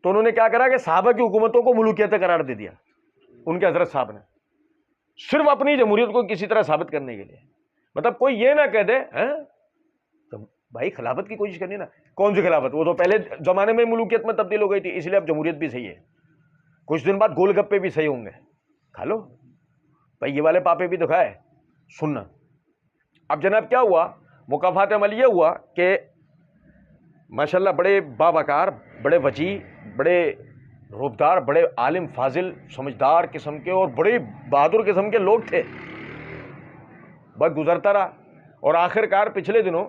تو انہوں نے کیا کرا کہ صحابہ کی حکومتوں کو ملوکیت قرار دے دیا. ان کے حضرت صاحب نے صرف اپنی جمہوریت کو کسی طرح ثابت کرنے کے لیے، مطلب کوئی یہ نہ کہہ دے تو بھائی خلافت کی کوشش کرنی نا. کون سی خلافت، وہ تو پہلے زمانے میں ملوکیت میں تبدیل ہو گئی تھی، اس لیے اب جمہوریت بھی صحیح ہے. کچھ دن بعد گول گپے بھی صحیح ہوں گے، کھا لو بھائی، یہ والے پاپے بھی تو کھائے سننا. اب جناب کیا ہوا، مکافات عمل یہ ہوا کہ ماشاءاللہ بڑے باوقار، بڑے وجی، بڑے روبدار، بڑے عالم فاضل سمجھدار قسم کے اور بڑے بہادر قسم کے لوگ تھے. وقت گزرتا رہا اور آخر کار پچھلے دنوں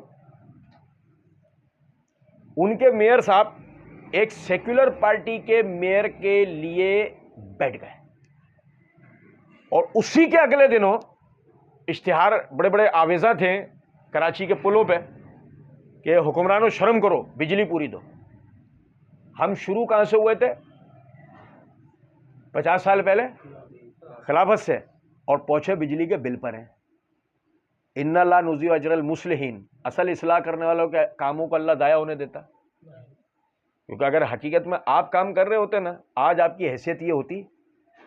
ان کے میئر صاحب ایک سیکولر پارٹی کے میئر کے لیے بیٹھ گئے، اور اسی کے اگلے دنوں اشتہار بڑے بڑے آویزاں تھے کراچی کے پلوں پہ کہ حکمرانوں شرم کرو، بجلی پوری دو. ہم شروع کہاں سے ہوئے تھے؟ 50 سال پہلے خلافت سے، اور پہنچے بجلی کے بل پر ہیں. ان لا نضیع اجر المصلحین، اصل اصلاح کرنے والوں کے کاموں کو اللہ ضائع ہونے دیتا. کیونکہ اگر حقیقت میں آپ کام کر رہے ہوتے نا، آج آپ کی حیثیت یہ ہوتی.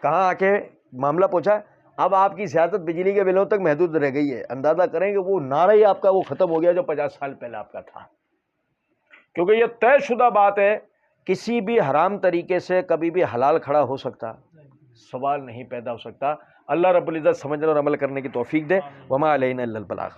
کہاں آ کے معاملہ پہنچا، اب آپ کی سیاست بجلی کے بلوں تک محدود رہ گئی ہے. اندازہ کریں کہ وہ نعرہ ہی آپ کا وہ ختم ہو گیا جو 50 سال پہلے آپ کا تھا. کیونکہ یہ طے شدہ بات ہے، کسی بھی حرام طریقے سے کبھی بھی حلال کھڑا ہو سکتا، سوال نہیں پیدا ہو سکتا. اللہ رب العزت سمجھنے اور عمل کرنے کی توفیق دے. وما علینا الا البلاغ.